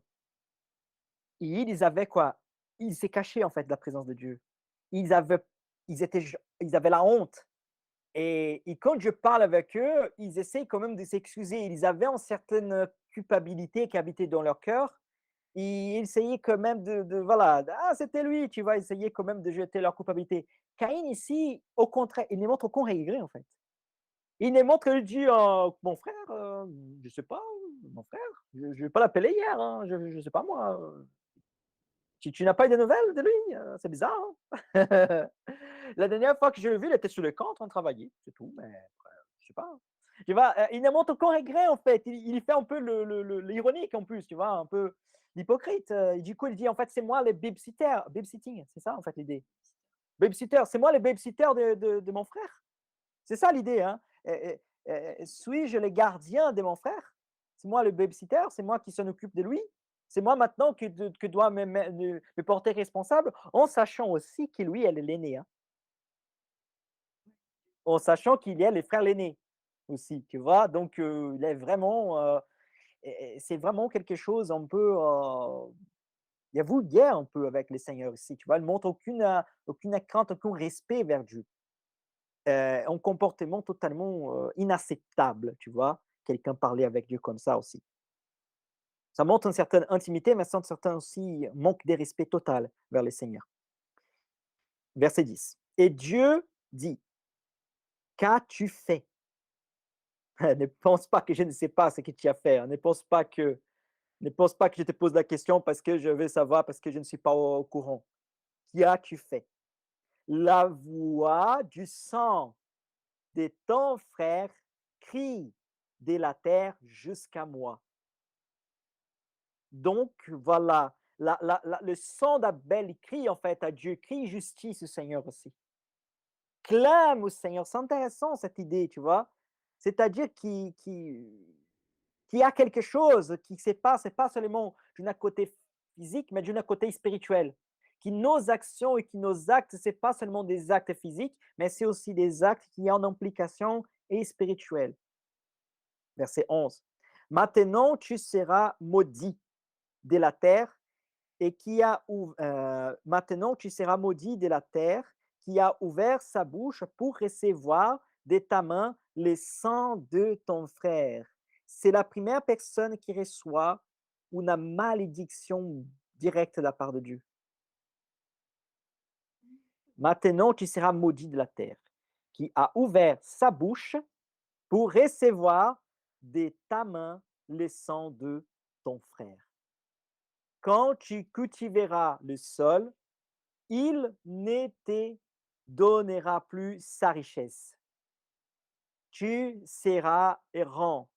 et ils avaient quoi? Ils s'est cachés en fait de la présence de Dieu. Ils avaient, ils avaient la honte. Et quand je parle avec eux, ils essayent quand même de s'excuser. Ils avaient une certaine culpabilité qui habitait dans leur cœur. Ils essayaient quand même voilà, ah, c'était lui, tu vois, essayer quand même de jeter leur culpabilité. Caïn, ici, au contraire, il ne montre aucun regret, en fait. Il ne montre que dit, mon frère, je ne sais pas, mon frère, je ne vais pas l'appeler hier, hein, je ne sais pas moi. Tu n'as pas eu de nouvelles de lui? C'est bizarre, hein? La dernière fois que je l'ai vu, il était sur le camp en train de travailler, c'est tout, mais je sais pas. Tu vois, il ne montre aucun regret en fait. Il fait un peu l'ironique en plus, tu vois, un peu l'hypocrite. Et du coup, il dit en fait, c'est moi le babysitter. Babysitting, c'est ça en fait l'idée. Babysitter, c'est moi le babysitter de mon frère. C'est ça l'idée. Hein. Suis-je le gardien de mon frère? C'est moi le babysitter, c'est moi qui s'en occupe de lui. C'est moi maintenant que dois me porter responsable, en sachant aussi que lui, elle est l'aîné. Hein. En sachant qu'il y a les frères l'aîné. aussi, tu vois? Donc, il est vraiment, c'est vraiment quelque chose un peu, il y a vulgaire un peu avec le Seigneur ici, tu vois? Il montre aucune crainte, aucun respect vers Dieu. Un comportement totalement, inacceptable, tu vois? Quelqu'un parler avec Dieu comme ça aussi. Ça montre une certaine intimité, mais ça certain aussi manque de respect total vers le Seigneur. Verset 10. Et Dieu dit: «Qu'as-tu fait?» Ne pense pas que je ne sais pas ce que tu as fait, hein. Ne pense pas que je te pose la question parce que je veux savoir, parce que je ne suis pas au courant. Qu'as-tu fait? La voix du sang de ton frère crie de la terre jusqu'à moi. Donc voilà, le sang d'Abel, il crie en fait à Dieu, crie justice au Seigneur aussi. Clame au Seigneur. C'est intéressant cette idée, tu vois? C'est-à-dire qu'il y a quelque chose qui se passe, c'est pas seulement d'un côté physique, mais d'un côté spirituel. Que nos actions et que nos actes, c'est pas seulement des actes physiques, mais c'est aussi des actes qui ont une implication et spirituelle. Verset 11. Maintenant, tu seras maudit de la terre et maintenant tu seras maudit de la terre qui a ouvert sa bouche pour recevoir de ta main le sang de ton frère. C'est la première personne qui reçoit une malédiction directe de la part de Dieu. Maintenant tu seras maudit de la terre qui a ouvert sa bouche pour recevoir de ta main le sang de ton frère. Quand tu cultiveras le sol, il ne te donnera plus sa richesse. Tu seras errant.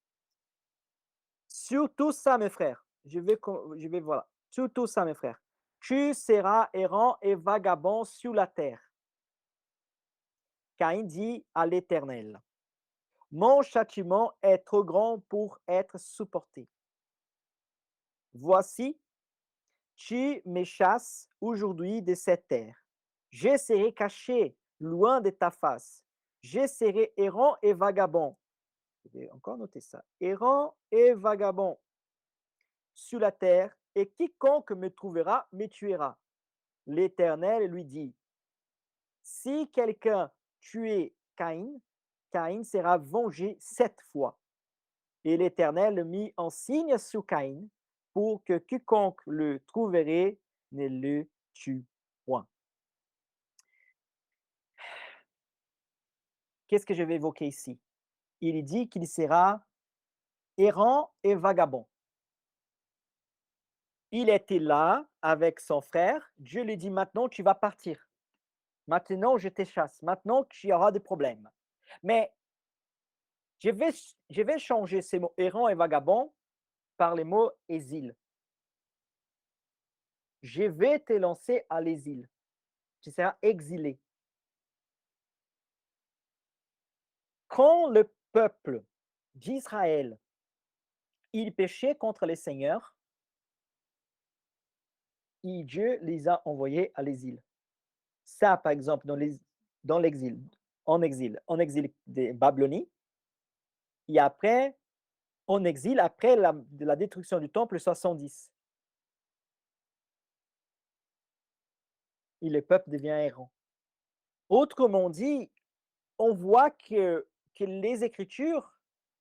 Surtout ça, mes frères. Voilà. Surtout ça, mes frères. Tu seras errant et vagabond sur la terre. Caïn dit à l'Éternel, mon châtiment est trop grand pour être supporté. Voici, tu me chasses aujourd'hui de cette terre. Je serai caché loin de ta face. Je serai errant et vagabond. Je vais encore noter ça. Errant et vagabond sur la terre, et quiconque me trouvera me tuera. L'Éternel lui dit, si quelqu'un tuait Caïn, Caïn sera vengé 7 fois. Et l'Éternel le mit en signe sur Caïn pour que quiconque le trouverait ne le tue point. Qu'est-ce que je vais évoquer ici? Il dit qu'il sera errant et vagabond. Il était là avec son frère. Dieu lui dit, maintenant tu vas partir. Maintenant je te chasse. Maintenant tu auras des problèmes. Mais je vais changer ces mots errant et vagabond par les mots exil. Je vais te lancer à l'exil. Tu seras exilé. Quand le peuple d'Israël, il péchait contre le Seigneur, Dieu les a envoyés à l'exil. Ça, par exemple, dans l'exil, en exil de Babylonie, et après, en exil, après la détruction du temple 70. Et le peuple devient errant. Autrement dit, on voit que les Écritures,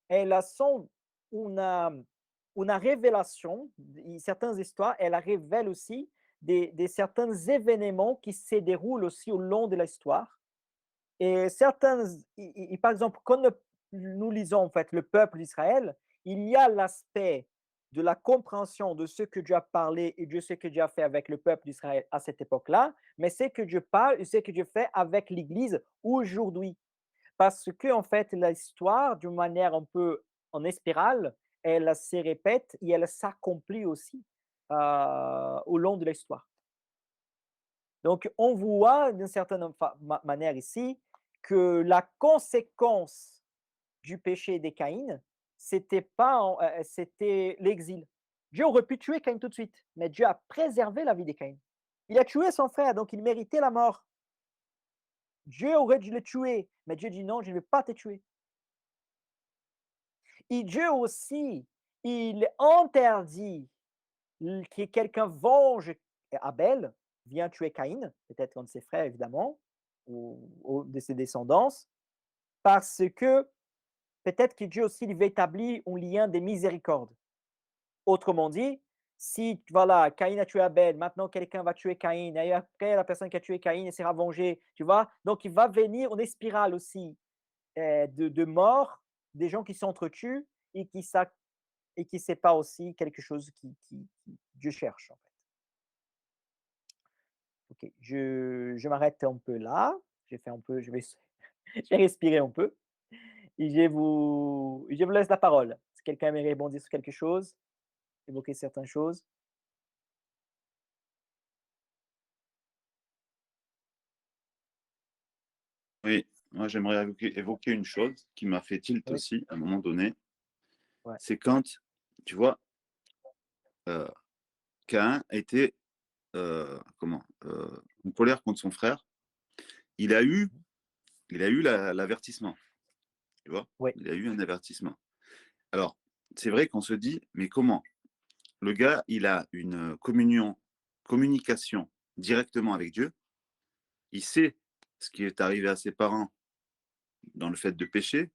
elles sont une révélation, certaines histoires, elles révèlent aussi des certains événements qui se déroulent aussi au long de l'histoire. Et par exemple, quand nous lisons en fait le peuple d'Israël, il y a l'aspect de la compréhension de ce que Dieu a parlé et de ce que Dieu a fait avec le peuple d'Israël à cette époque-là, mais c'est que Dieu parle et ce que Dieu fait avec l'Église aujourd'hui. Parce que en fait, l'histoire, d'une manière un peu en spirale, elle se répète et elle s'accomplit aussi au long de l'histoire. Donc, on voit d'une certaine manière ici que la conséquence du péché des Caïn, c'était l'exil. Dieu aurait pu tuer Caïn tout de suite, mais Dieu a préservé la vie de Caïn. Il a tué son frère, donc il méritait la mort. Dieu aurait dû le tuer, mais Dieu dit non, je ne vais pas te tuer. et Dieu aussi, il interdit que quelqu'un venge Abel, vient tuer Caïn, peut-être un de ses frères évidemment, ou de ses descendants, parce que peut-être que Dieu aussi il veut établir un lien de miséricorde. Autrement dit, si voilà, Caïn a tué Abel, maintenant quelqu'un va tuer Caïn, et après la personne qui a tué Caïn sera vengée, tu vois? Donc il va venir une spirale aussi de mort, des gens qui s'entretuent et qui c'est pas aussi quelque chose qui Dieu cherche en fait. Ok, je m'arrête un peu là. J'ai fait un peu, je vais, je vais respirer un peu et je vous laisse la parole. Si quelqu'un aimerait rebondir sur quelque chose, évoquer certaines choses. Oui, moi j'aimerais évoquer une chose qui m'a fait tilt Oui, aussi à un moment donné. ouais, C'est quand, tu vois, euh, Caïn était en colère contre son frère. Il a eu, il a eu l'avertissement, tu vois. oui, Il a eu un avertissement. Alors, c'est vrai qu'on se dit, mais comment? Le gars, il a une communication directement avec Dieu. Il sait ce qui est arrivé à ses parents dans le fait de pécher,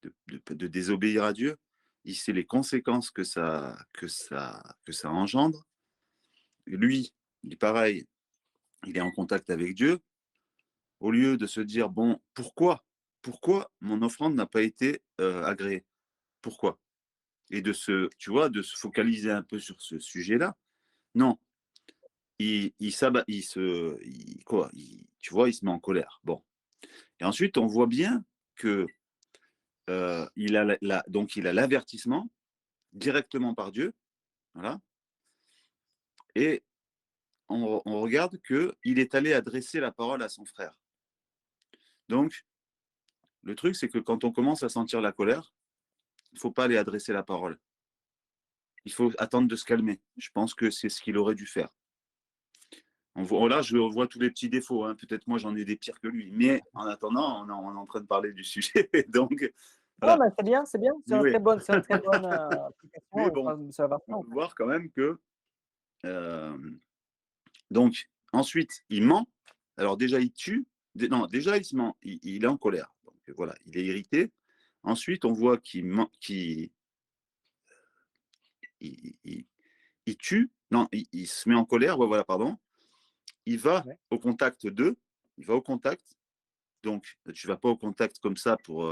de désobéir à Dieu. Il sait les conséquences que ça engendre. Lui, il est pareil, il est en contact avec Dieu. Au lieu de se dire, bon, pourquoi mon offrande n'a pas été agréée? Pourquoi? Et tu vois, de se focaliser un peu sur ce sujet-là. Non, tu vois, il se met en colère. Bon. Et ensuite, on voit bien que donc il a l'avertissement directement par Dieu, voilà. Et on regarde qu'il est allé adresser la parole à son frère. Donc, le truc, c'est que quand on commence à sentir la colère, il ne faut pas aller adresser la parole. Il faut attendre de se calmer. Je pense que c'est ce qu'il aurait dû faire. Là, je vois tous les petits défauts, hein. Peut-être moi, j'en ai des pires que lui. Mais en attendant, on est en train de parler du sujet. Donc, non, voilà. mais c'est bien, Oui. c'est une très bonne Mais application, bon, on observation. peut voir quand même que. euh, donc, ensuite, il ment. Alors, déjà, il tue. Non, déjà, il se ment. Il est en colère. Donc, voilà, il est irrité. Ensuite, on voit qu'il il tue. Non, il se met en colère. Ouais, voilà, pardon. Il va Ouais. au contact d'eux. Il va au contact. Donc, tu vas pas au contact comme ça pour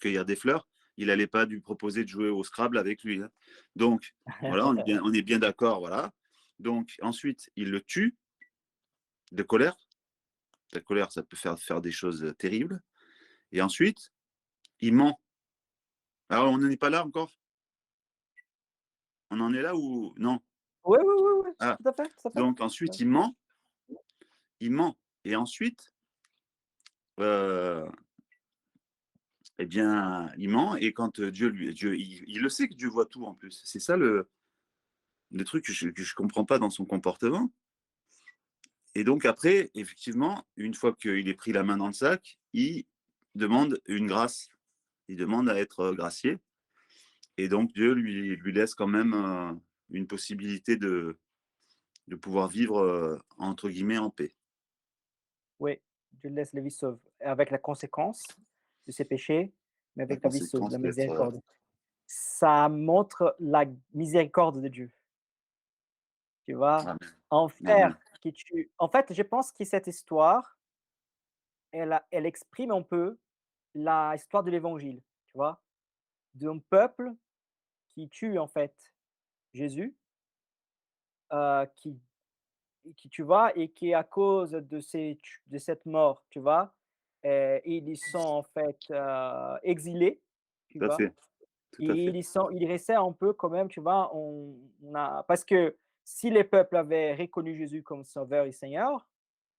cueillir des fleurs. Il n'allait pas lui proposer de jouer au Scrabble avec lui, hein. Donc, voilà, on est bien d'accord, voilà. Donc, ensuite, il le tue de colère. La colère, ça peut faire des choses terribles. Et ensuite, il ment. Alors, on n'en est pas là encore? On en est là ou non? Oui, oui, oui, oui, Ah, tout à fait, tout à fait. donc ensuite, il ment. Il ment. Et ensuite, euh, eh bien, il ment. Et quand Dieu, il le sait que Dieu voit tout en plus. C'est ça le truc que je comprends pas dans son comportement. Et donc après, effectivement, une fois qu'il est pris la main dans le sac, il demande une grâce. Il demande à être gracié. Et donc Dieu lui laisse quand même une possibilité de pouvoir vivre, entre guillemets, en paix. Oui, Dieu laisse la vie sauve, avec la conséquence de ses péchés, mais La avec la vie sauve, la conséquence d'être... miséricorde. Ça montre la miséricorde de Dieu, tu vois? Amen. En Amen. faire en fait, je pense que cette histoire, elle exprime un peu la histoire de l'évangile, tu vois? D'un peuple qui tue, en fait, Jésus, qui tu vois? Et qui à cause de cette mort, tu vois? Ils sont en fait, exilés, tu Tout à vois? fait. Tout à Et fait. ils restaient un peu quand même, tu vois? On a parce que si les peuples avaient reconnu Jésus comme sauveur et Seigneur,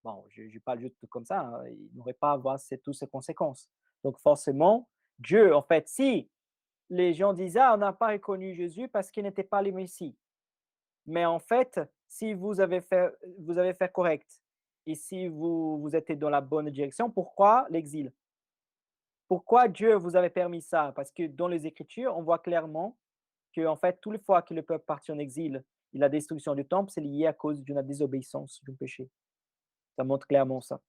bon, je parle juste comme ça, hein, ils n'auraient pas à avoir toutes ces conséquences. Donc forcément, Dieu, en fait, si les gens disaient: «Ah, on n'a pas reconnu Jésus parce qu'il n'était pas le Messie». Mais en fait, si vous avez fait correct et si vous êtes dans la bonne direction, pourquoi l'exil? pourquoi Dieu vous avait permis ça? Parce que dans les Écritures, on voit clairement que en fait, toutes les fois que le peuple partit en exil et la destruction du temple, c'est lié à cause d'une désobéissance, du péché. Ça montre clairement ça.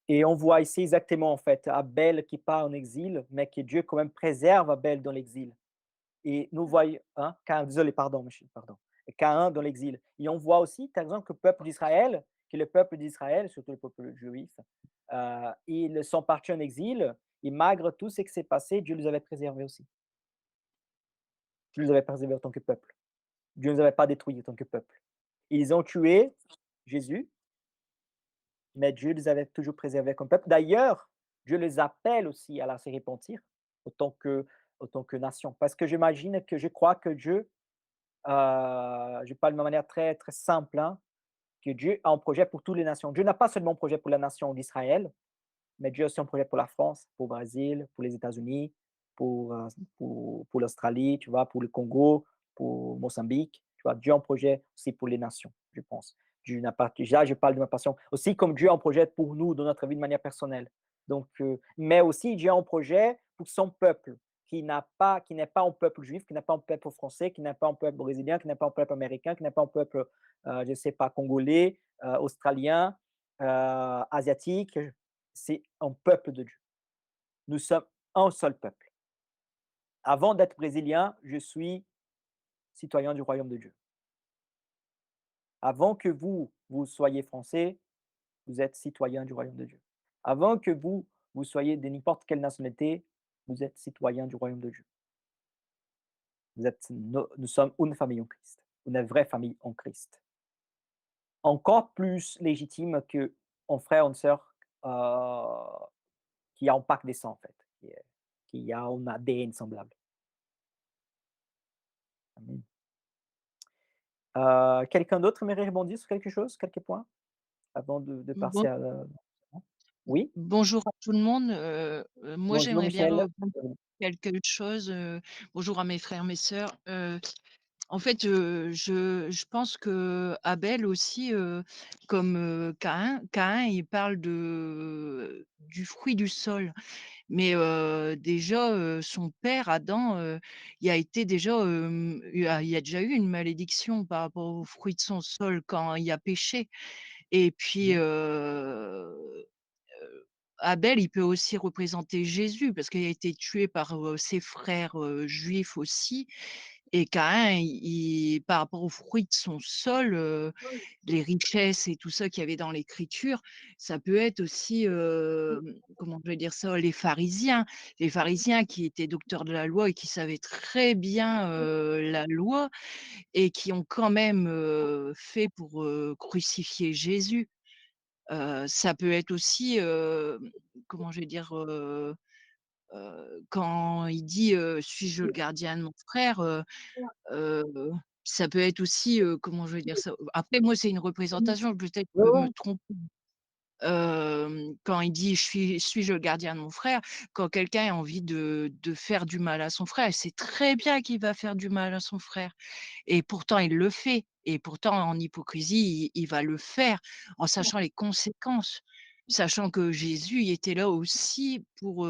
Et on voit ici exactement, en fait, Abel qui part en exil, mais que Dieu quand même préserve Abel dans l'exil. Et nous voyons, hein, désolé, pardon, monsieur, pardon. Et Caïn dans l'exil. Et on voit aussi, par exemple, que le peuple d'Israël, surtout le peuple juif, ils sont partis en exil, et malgré tout ce qui s'est passé, Dieu les avait préservés aussi. Dieu les avait préservés en tant que peuple. Dieu ne les avait pas détruits en tant que peuple. Ils ont tué Jésus, mais Dieu les avait toujours préservés comme peuple. D'ailleurs, Dieu les appelle aussi à se repentir autant que, autant que nation. Parce que j'imagine que je crois que Dieu, je parle de manière très, très simple, hein, que Dieu a un projet pour toutes les nations. Dieu n'a pas seulement un projet pour la nation d'Israël, mais Dieu a aussi un projet pour la France, pour le Brésil, pour les États-Unis, pour, pour l'Australie, tu vois, pour le Congo, pour Mozambique. Tu vois, Dieu a un projet aussi pour les nations, je pense. Dieu n'a pas, déjà, je parle de ma passion, aussi comme Dieu a un projet pour nous dans notre vie de manière personnelle. Donc, mais aussi Dieu a un projet pour son peuple, qui n'est pas un peuple juif, qui n'est pas un peuple français, qui n'est pas un peuple brésilien, qui n'est pas un peuple américain, qui n'est pas un peuple, je ne sais pas, congolais, australien, asiatique. C'est un peuple de Dieu. Nous sommes un seul peuple. Avant d'être brésilien, je suis citoyen du royaume de Dieu. Avant que vous soyez français, vous êtes citoyen du royaume de Dieu. Avant que vous soyez de n'importe quelle nationalité, vous êtes citoyen du royaume de Dieu. Nous sommes une famille en Christ, une vraie famille en Christ. Encore plus légitime qu'un frère ou une sœur qui a un pacte des sangs, en fait, qui a un ADN semblable. Amen. Quelqu'un d'autre aimerait rebondir sur quelque chose, quelques points, avant de passer Bon à oui? bonjour à tout le monde, moi Bonjour j'aimerais bien Michel. rebondir quelque chose, bonjour à mes frères, mes sœurs, en fait, je pense qu'Abel aussi, comme, Caïn il parle du fruit du sol. Mais, déjà, son père Adam, il a été déjà, il y a déjà eu une malédiction par rapport au fruit de son sol quand il a péché et puis, Mmh. Abel, il peut aussi représenter Jésus parce qu'il a été tué par, ses frères, juifs aussi et Caïn, par rapport au fruit de son sol, les richesses et tout ça qu'il y avait dans l'écriture, ça peut être aussi, comment je vais dire ça? Les pharisiens qui étaient docteurs de la loi et qui savaient très bien, la loi et qui ont quand même, fait pour, crucifier Jésus. Ça peut être aussi, comment je vais dire? Quand il dit, «Suis-je le gardien de mon frère?» heu, ça peut être aussi, comment je vais dire ça? Après moi, c'est une représentation, peut-être Ouais, je peux ouais. me tromper. Quand il dit: Suis-je le gardien de mon frère?» Quand quelqu'un a envie de faire du mal à son frère, il sait très bien qu'il va faire du mal à son frère et pourtant il le fait et pourtant en hypocrisie, il va le faire en sachant les conséquences. Sachant que Jésus, il était là aussi pour,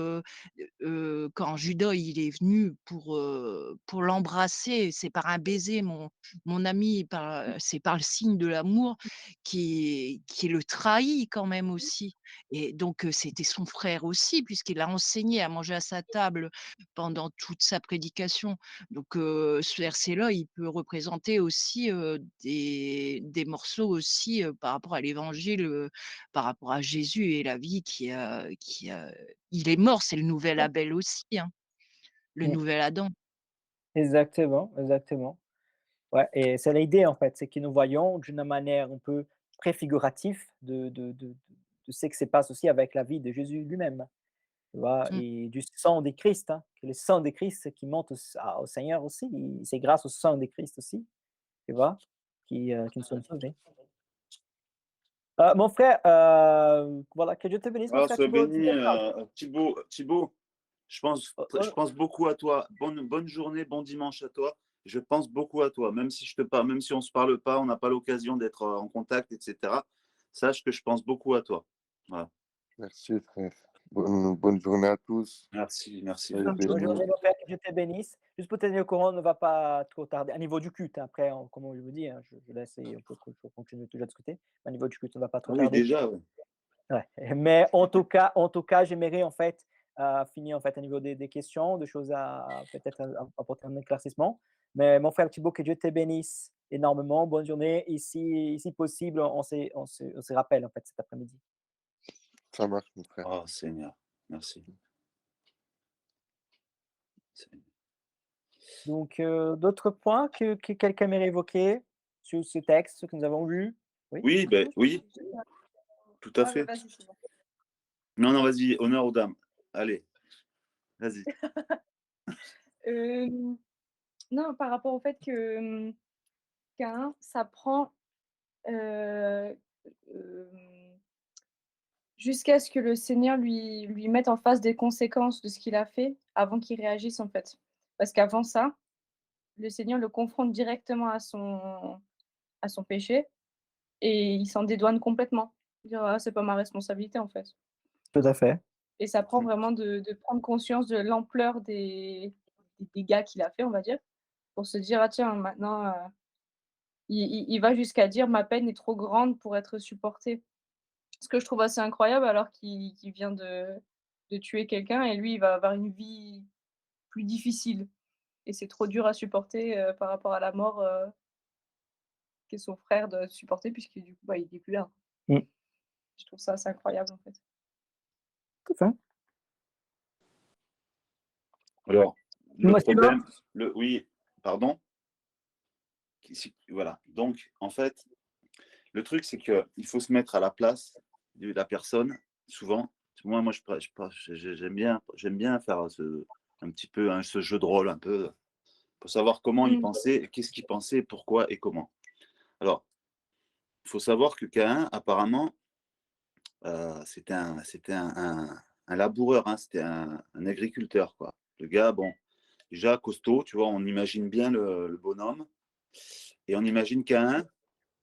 quand Judas, il est venu pour l'embrasser, c'est par un baiser, mon ami, c'est par le signe de l'amour qui le trahit quand même aussi et donc c'était son frère aussi puisqu'il a enseigné à manger à sa table pendant toute sa prédication. Donc ce verset-là, il peut représenter aussi, des morceaux aussi, par rapport à l'évangile, par rapport à Jésus et la vie qui a il est mort, c'est le nouvel Abel aussi, hein, le Mmh. nouvel Adam. Exactement, exactement. Ouais, et c'est l'idée, en fait, c'est que nous voyons d'une manière un peu préfigurative de ce qui se passe aussi avec la vie de Jésus lui-même, tu vois? Mmh. Et du sang de Christ, hein, que le sang de Christ qui monte au Seigneur aussi, c'est grâce au sang de Christ aussi, tu vois? Qui nous sommes sauvés. Mon frère, voilà, que Dieu te bénisse, mon Ah, frère sois Thibaut. béni, Thibaut Charles. Thibaut, Oh, je pense beaucoup à toi. Bonne journée, bon dimanche à toi. Je pense beaucoup à toi, même si je te parle, même si on se parle pas, on n'a pas l'occasion d'être en contact, etc. Sache que je pense beaucoup à toi. Voilà. Merci, frère. Bonne journée à tous. Merci, merci. Soyez frère. Bonne bénis. journée, mon frère, que Dieu te bénisse. Juste pour te tenir au courant, on ne va pas trop tarder. À niveau du culte, après, comme je vous dis, je laisse et on peut continuer toujours à discuter. À niveau du culte, on ne va pas trop Oui, tarder. déjà, ouais. Ouais. Mais en tout cas, j'aimerais en fait finir en fait à niveau des questions, des choses à peut-être apporter un éclaircissement. Mais mon frère Thibaut, que Dieu te bénisse énormément. Bonne journée. Ici possible, on se rappelle en fait cet après-midi. Ça marche, mon frère. Oh, Seigneur, merci. Seigneur. Donc, d'autres points que quelqu'un aimerait évoquer sur ce texte, ce que nous avons vu? Oui. Oui, ben, oui, tout à fait. Vas-y, c'est bon. Non, non, vas-y, honneur aux dames. Allez, vas-y. Non, par rapport au fait que Caïn, ça prend jusqu'à ce que le Seigneur lui mette en face des conséquences de ce qu'il a fait avant qu'il réagisse, en fait. Parce qu'avant ça, le Seigneur le confronte directement à son péché et il s'en dédouane complètement. Dire: «Ah, c'est pas ma responsabilité, en fait». Tout à fait. Et ça prend vraiment de prendre conscience de l'ampleur des dégâts qu'il a fait, on va dire, pour se dire: «Ah tiens, maintenant, il va jusqu'à dire: "Ma peine est trop grande pour être supportée"». Ce que je trouve assez incroyable alors qu'il vient de tuer quelqu'un et lui, il va avoir une vie plus difficile et c'est trop dur à supporter, par rapport à la mort, que son frère doit supporter puisque du coup, bah, il est plus là. Mmh. Je trouve ça assez incroyable, en fait. Tout à fait. Alors, le Dis-moi, Sylvain. problème, oui, pardon. Voilà. Donc, en fait, le truc, c'est qu'il faut se mettre à la place de la personne, souvent. Moi j'aime bien faire un petit peu ce jeu de rôle, un peu, pour savoir comment il pensait, qu'est-ce qu'il pensait, pourquoi et comment. Alors, il faut savoir que Caïn, apparemment, c'était un laboureur, hein, c'était un agriculteur, quoi. Le gars, bon, déjà costaud, tu vois, on imagine bien le bonhomme. Et on imagine Caïn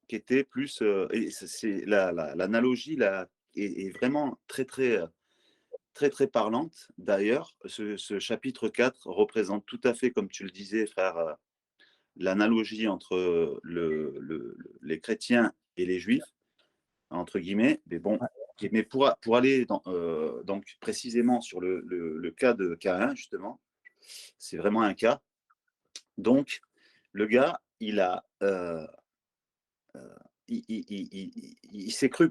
qui était plus. Et c'est l'analogie là est vraiment très parlante. D'ailleurs, ce chapitre 4 représente tout à fait, comme tu le disais, frère, l'analogie entre les chrétiens et les juifs, entre guillemets. Mais bon, mais pour aller donc précisément sur le cas de Caïn, justement, c'est vraiment un cas. Donc, le gars, il a. Il s'est cru,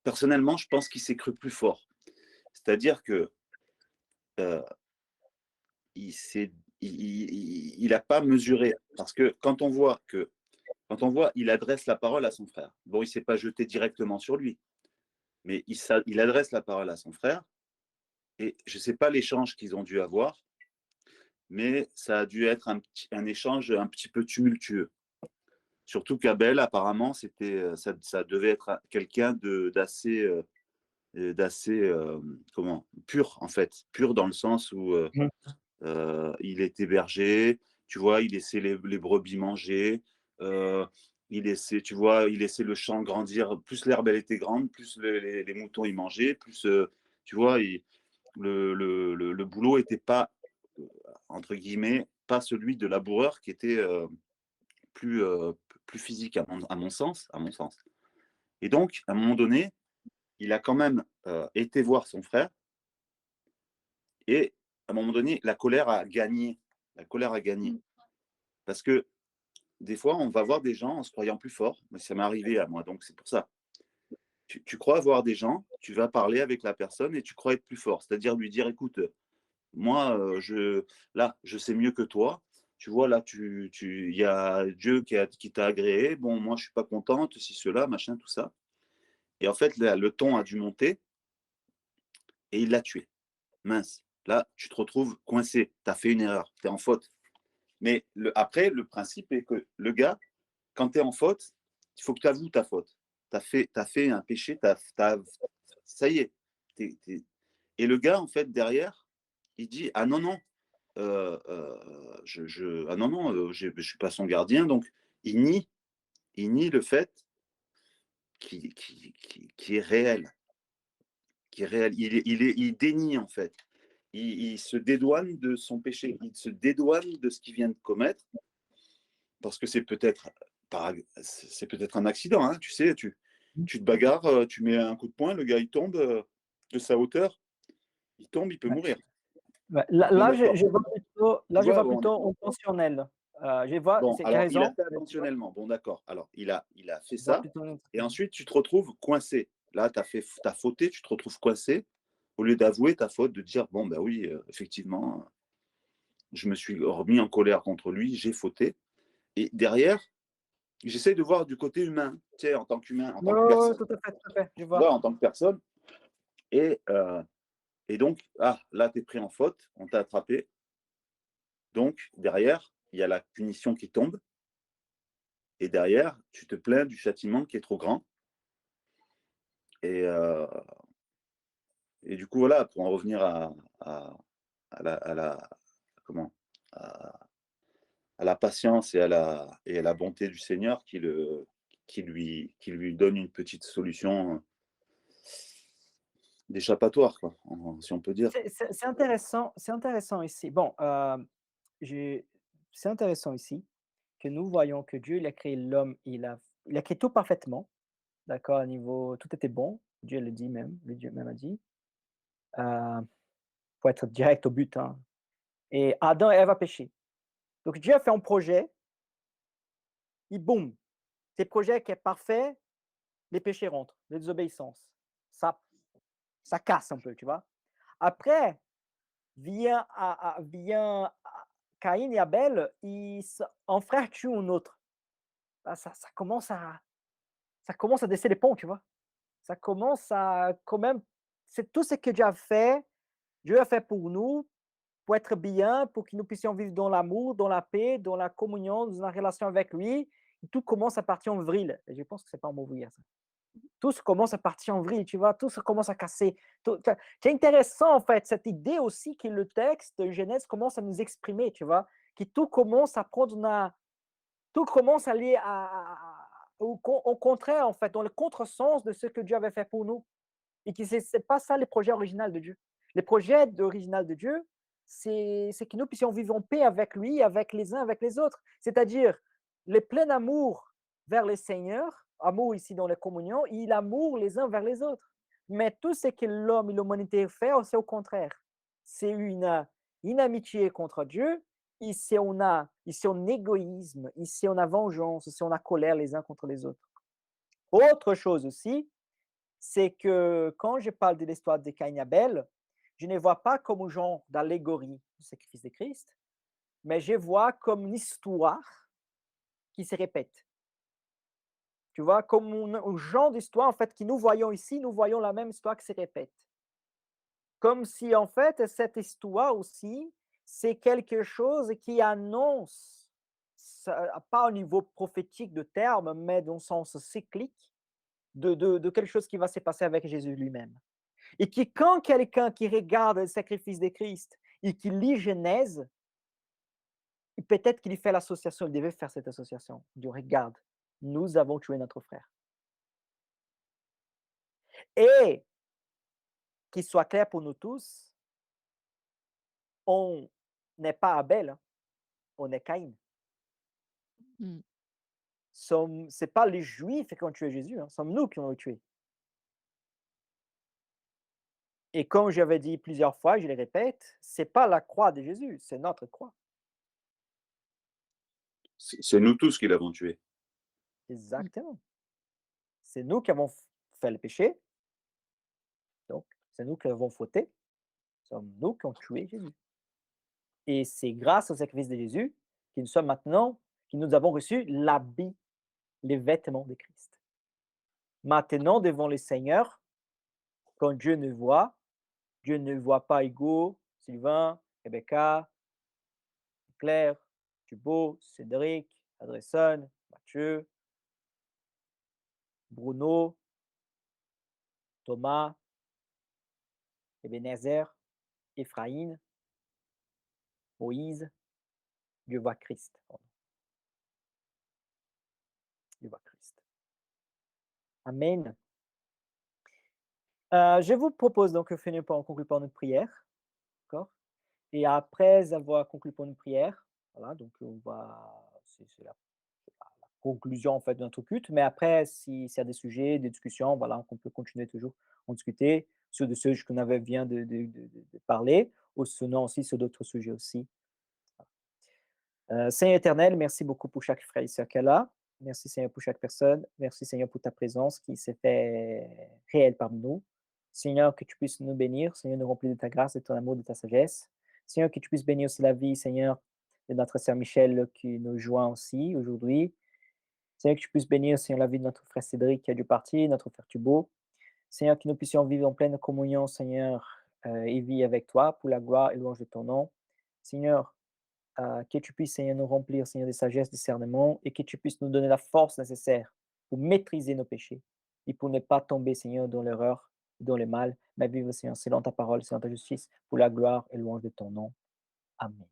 personnellement, je pense qu'il s'est cru plus fort. C'est-à-dire que il n'a pas mesuré. Parce que quand on voit, il adresse la parole à son frère. Bon, il ne s'est pas jeté directement sur lui, mais il adresse la parole à son frère. Et je ne sais pas l'échange qu'ils ont dû avoir, mais ça a dû être un échange un petit peu tumultueux. Surtout qu'Abel, apparemment, ça devait être quelqu'un d'assez pur, en fait. Pur dans le sens où il était berger, tu vois, il laissait les brebis manger, il laissait le champ grandir. Plus l'herbe, elle était grande, plus les moutons y mangeaient, plus, tu vois, le boulot n'était pas, entre guillemets, pas celui de laboureur qui était plus physique à mon sens. Et donc, à un moment donné, il a quand même été voir son frère et à un moment donné, la colère a gagné. Parce que des fois, on va voir des gens en se croyant plus fort, mais ça m'est arrivé à moi, donc c'est pour ça. Tu crois voir des gens, tu vas parler avec la personne et tu crois être plus fort, c'est-à-dire lui dire, écoute, moi, je sais mieux que toi. Tu vois, là, il y a Dieu qui t'a agréé. Bon, moi, je suis pas contente, si cela, machin, tout ça. Et en fait, là, le ton a dû monter et il l'a tué. Mince. Là, tu te retrouves coincé. Tu as fait une erreur. Tu es en faute. Mais après, le principe est que le gars, quand tu es en faute, il faut que tu avoues ta faute. Tu as fait un péché, ça y est. Et le gars, en fait, derrière, il dit, ah non, non, ah non, non, je ne suis pas son gardien. Donc, il nie le fait qui est réel. il dénie en fait. Il se dédouane de son péché, il se dédouane de ce qu'il vient de commettre, parce que c'est peut-être un accident, hein, tu sais, tu te bagarres, tu mets un coup de poing, le gars il tombe de sa hauteur, il tombe, il peut Ouais. mourir. Ouais, Bon, d'accord. je vois plutôt, Tu vois, bon, intentionnel. Je vois, bon, tu as alors il a raison. fait intentionnellement, bon d'accord. Alors il a fait Je vois ça, plutôt et ensuite tu te retrouves coincé. Là, t'as fauté, tu te retrouves coincé, au lieu d'avouer ta faute, de dire, bon, ben oui, effectivement, je me suis remis en colère contre lui, j'ai fauté. Et derrière, j'essaie de voir du côté humain, tu sais, en tant qu'humain, en tant que Ouais, personne. tout à fait, je Tu vois. vois, en tant que personne. Et, et donc, là, tu es pris en faute, on t'a attrapé. Donc, derrière, il y a la punition qui tombe. Et derrière, tu te plains du châtiment qui est trop grand. Et, euh, et du coup, voilà, pour en revenir à la, comment, à, à la patience et à la bonté du Seigneur qui lui donne une petite solution d'échappatoire, quoi, si on peut dire. C'est intéressant ici. Bon, j'ai c'est intéressant ici que nous voyons que Dieu, il a créé l'homme, il a créé tout parfaitement, d'accord? À niveau tout était bon, Dieu le dit même, le Dieu même a dit, heu, pour être direct au but, hein, et Adam et Ève a péché. Donc Dieu a fait un projet, et boum, ces projets qui est parfait, les péchés rentrent, les désobéissances. Ça ça casse un peu, tu vois? Après, Caïn et Abel, un frère tue un autre. Ah, ça commence à desser les ponts, tu vois? Ça commence à quand même, c'est tout ce que Dieu a fait pour nous, pour être bien, pour que nous puissions vivre dans l'amour, dans la paix, dans la communion, dans la relation avec lui. Tout commence à partir en vrille. Et je pense que c'est pas un mot vulgaire, ça. Tout se commence à partir en vrille, tu vois? Tout se commence à casser. C'est intéressant, en fait, cette idée aussi que le texte de Genèse commence à nous exprimer, tu vois? Que tout commence à prendre tout commence à aller au contraire, en fait, dans le contresens de ce que Dieu avait fait pour nous. Et que c'est pas ça le projet original de Dieu. Le projet original de Dieu, c'est que nous puissions vivre en paix avec lui, avec les uns, avec les autres. C'est-à-dire le plein amour vers le Seigneur, amour ici dans la communion, et l'amour les uns vers les autres. Mais tout ce que l'homme et l'humanité fait, c'est au contraire. C'est une amitié contre Dieu, ici on a égoïsme, ici on a vengeance, ici on a colère les uns contre les autres. Autre chose aussi, c'est que quand je parle de l'histoire de Caïn et Abel, je ne vois pas comme un genre d'allégorie du sacrifice de Christ, mais je vois comme une histoire qui se répète. Tu vois, comme un genre d'histoire, en fait, que nous voyons ici, nous voyons la même histoire qui se répète. Comme si, en fait, cette histoire aussi, c'est quelque chose qui annonce, pas au niveau prophétique de terme, mais dans le sens cyclique, de quelque chose qui va se passer avec Jésus lui-même. Et que quand quelqu'un qui regarde le sacrifice de Christ et qui lit Genèse, peut-être qu'il fait l'association, il devait faire cette association. Il dit, regarde, nous avons tué notre frère. Et qu'il soit clair pour nous tous, on n'est pas Abel, hein, on est Caïn. Mm. Ce n'est pas les Juifs qui ont tué Jésus, hein, sommes nous qui l'avons tué. Et comme j'avais dit plusieurs fois, je le répète, ce n'est pas la croix de Jésus, c'est notre croix. C'est nous tous qui l'avons tué. Exactement. C'est nous qui avons fait le péché, donc c'est nous qui avons fauté, sommes nous qui avons tué Jésus. Et c'est grâce au sacrifice de Jésus que nous sommes maintenant, que nous avons reçu l'habit, les vêtements de Christ. Maintenant, devant le Seigneur, quand Dieu ne voit pas Hugo, Sylvain, Rebecca, Claire, Thibaut, Cédric, Adresson, Mathieu, Bruno, Thomas, Ebenezer, Ephraïm, Moïse. Dieu voit Christ. Dieu voit Christ. Amen. Je vous propose donc de finir par conclure par notre prière, d'accord? Et après avoir conclu par une prière, voilà, donc on va c'est la conclusion en fait de notre culte, mais après s'il y a des sujets, des discussions, voilà, qu'on peut continuer toujours à en discuter, sur de ceux qu'on avait vient de parler, ou sinon aussi sur d'autres sujets aussi. Seigneur éternel, merci beaucoup pour chaque frère et sœur qui est là. Merci Seigneur pour chaque personne. Merci Seigneur pour ta présence qui s'est fait réelle parmi nous. Seigneur, que tu puisses nous bénir. Seigneur, nous remplir de ta grâce, de ton amour, de ta sagesse. Seigneur, que tu puisses bénir aussi la vie, Seigneur, de notre sœur Michel qui nous joint aussi aujourd'hui. Seigneur, que tu puisses bénir, Seigneur, la vie de notre frère Cédric qui a dû partir, notre frère Thibault. Seigneur, que nous puissions vivre en pleine communion, Seigneur, et vie avec toi pour la gloire et louange de ton nom. Seigneur, que tu puisses, Seigneur, nous remplir, Seigneur, de sagesse, de discernement, et que tu puisses nous donner la force nécessaire pour maîtriser nos péchés et pour ne pas tomber, Seigneur, dans l'erreur, dans le mal, mais vivre, Seigneur, selon ta parole, selon ta justice, pour la gloire et louange de ton nom. Amen.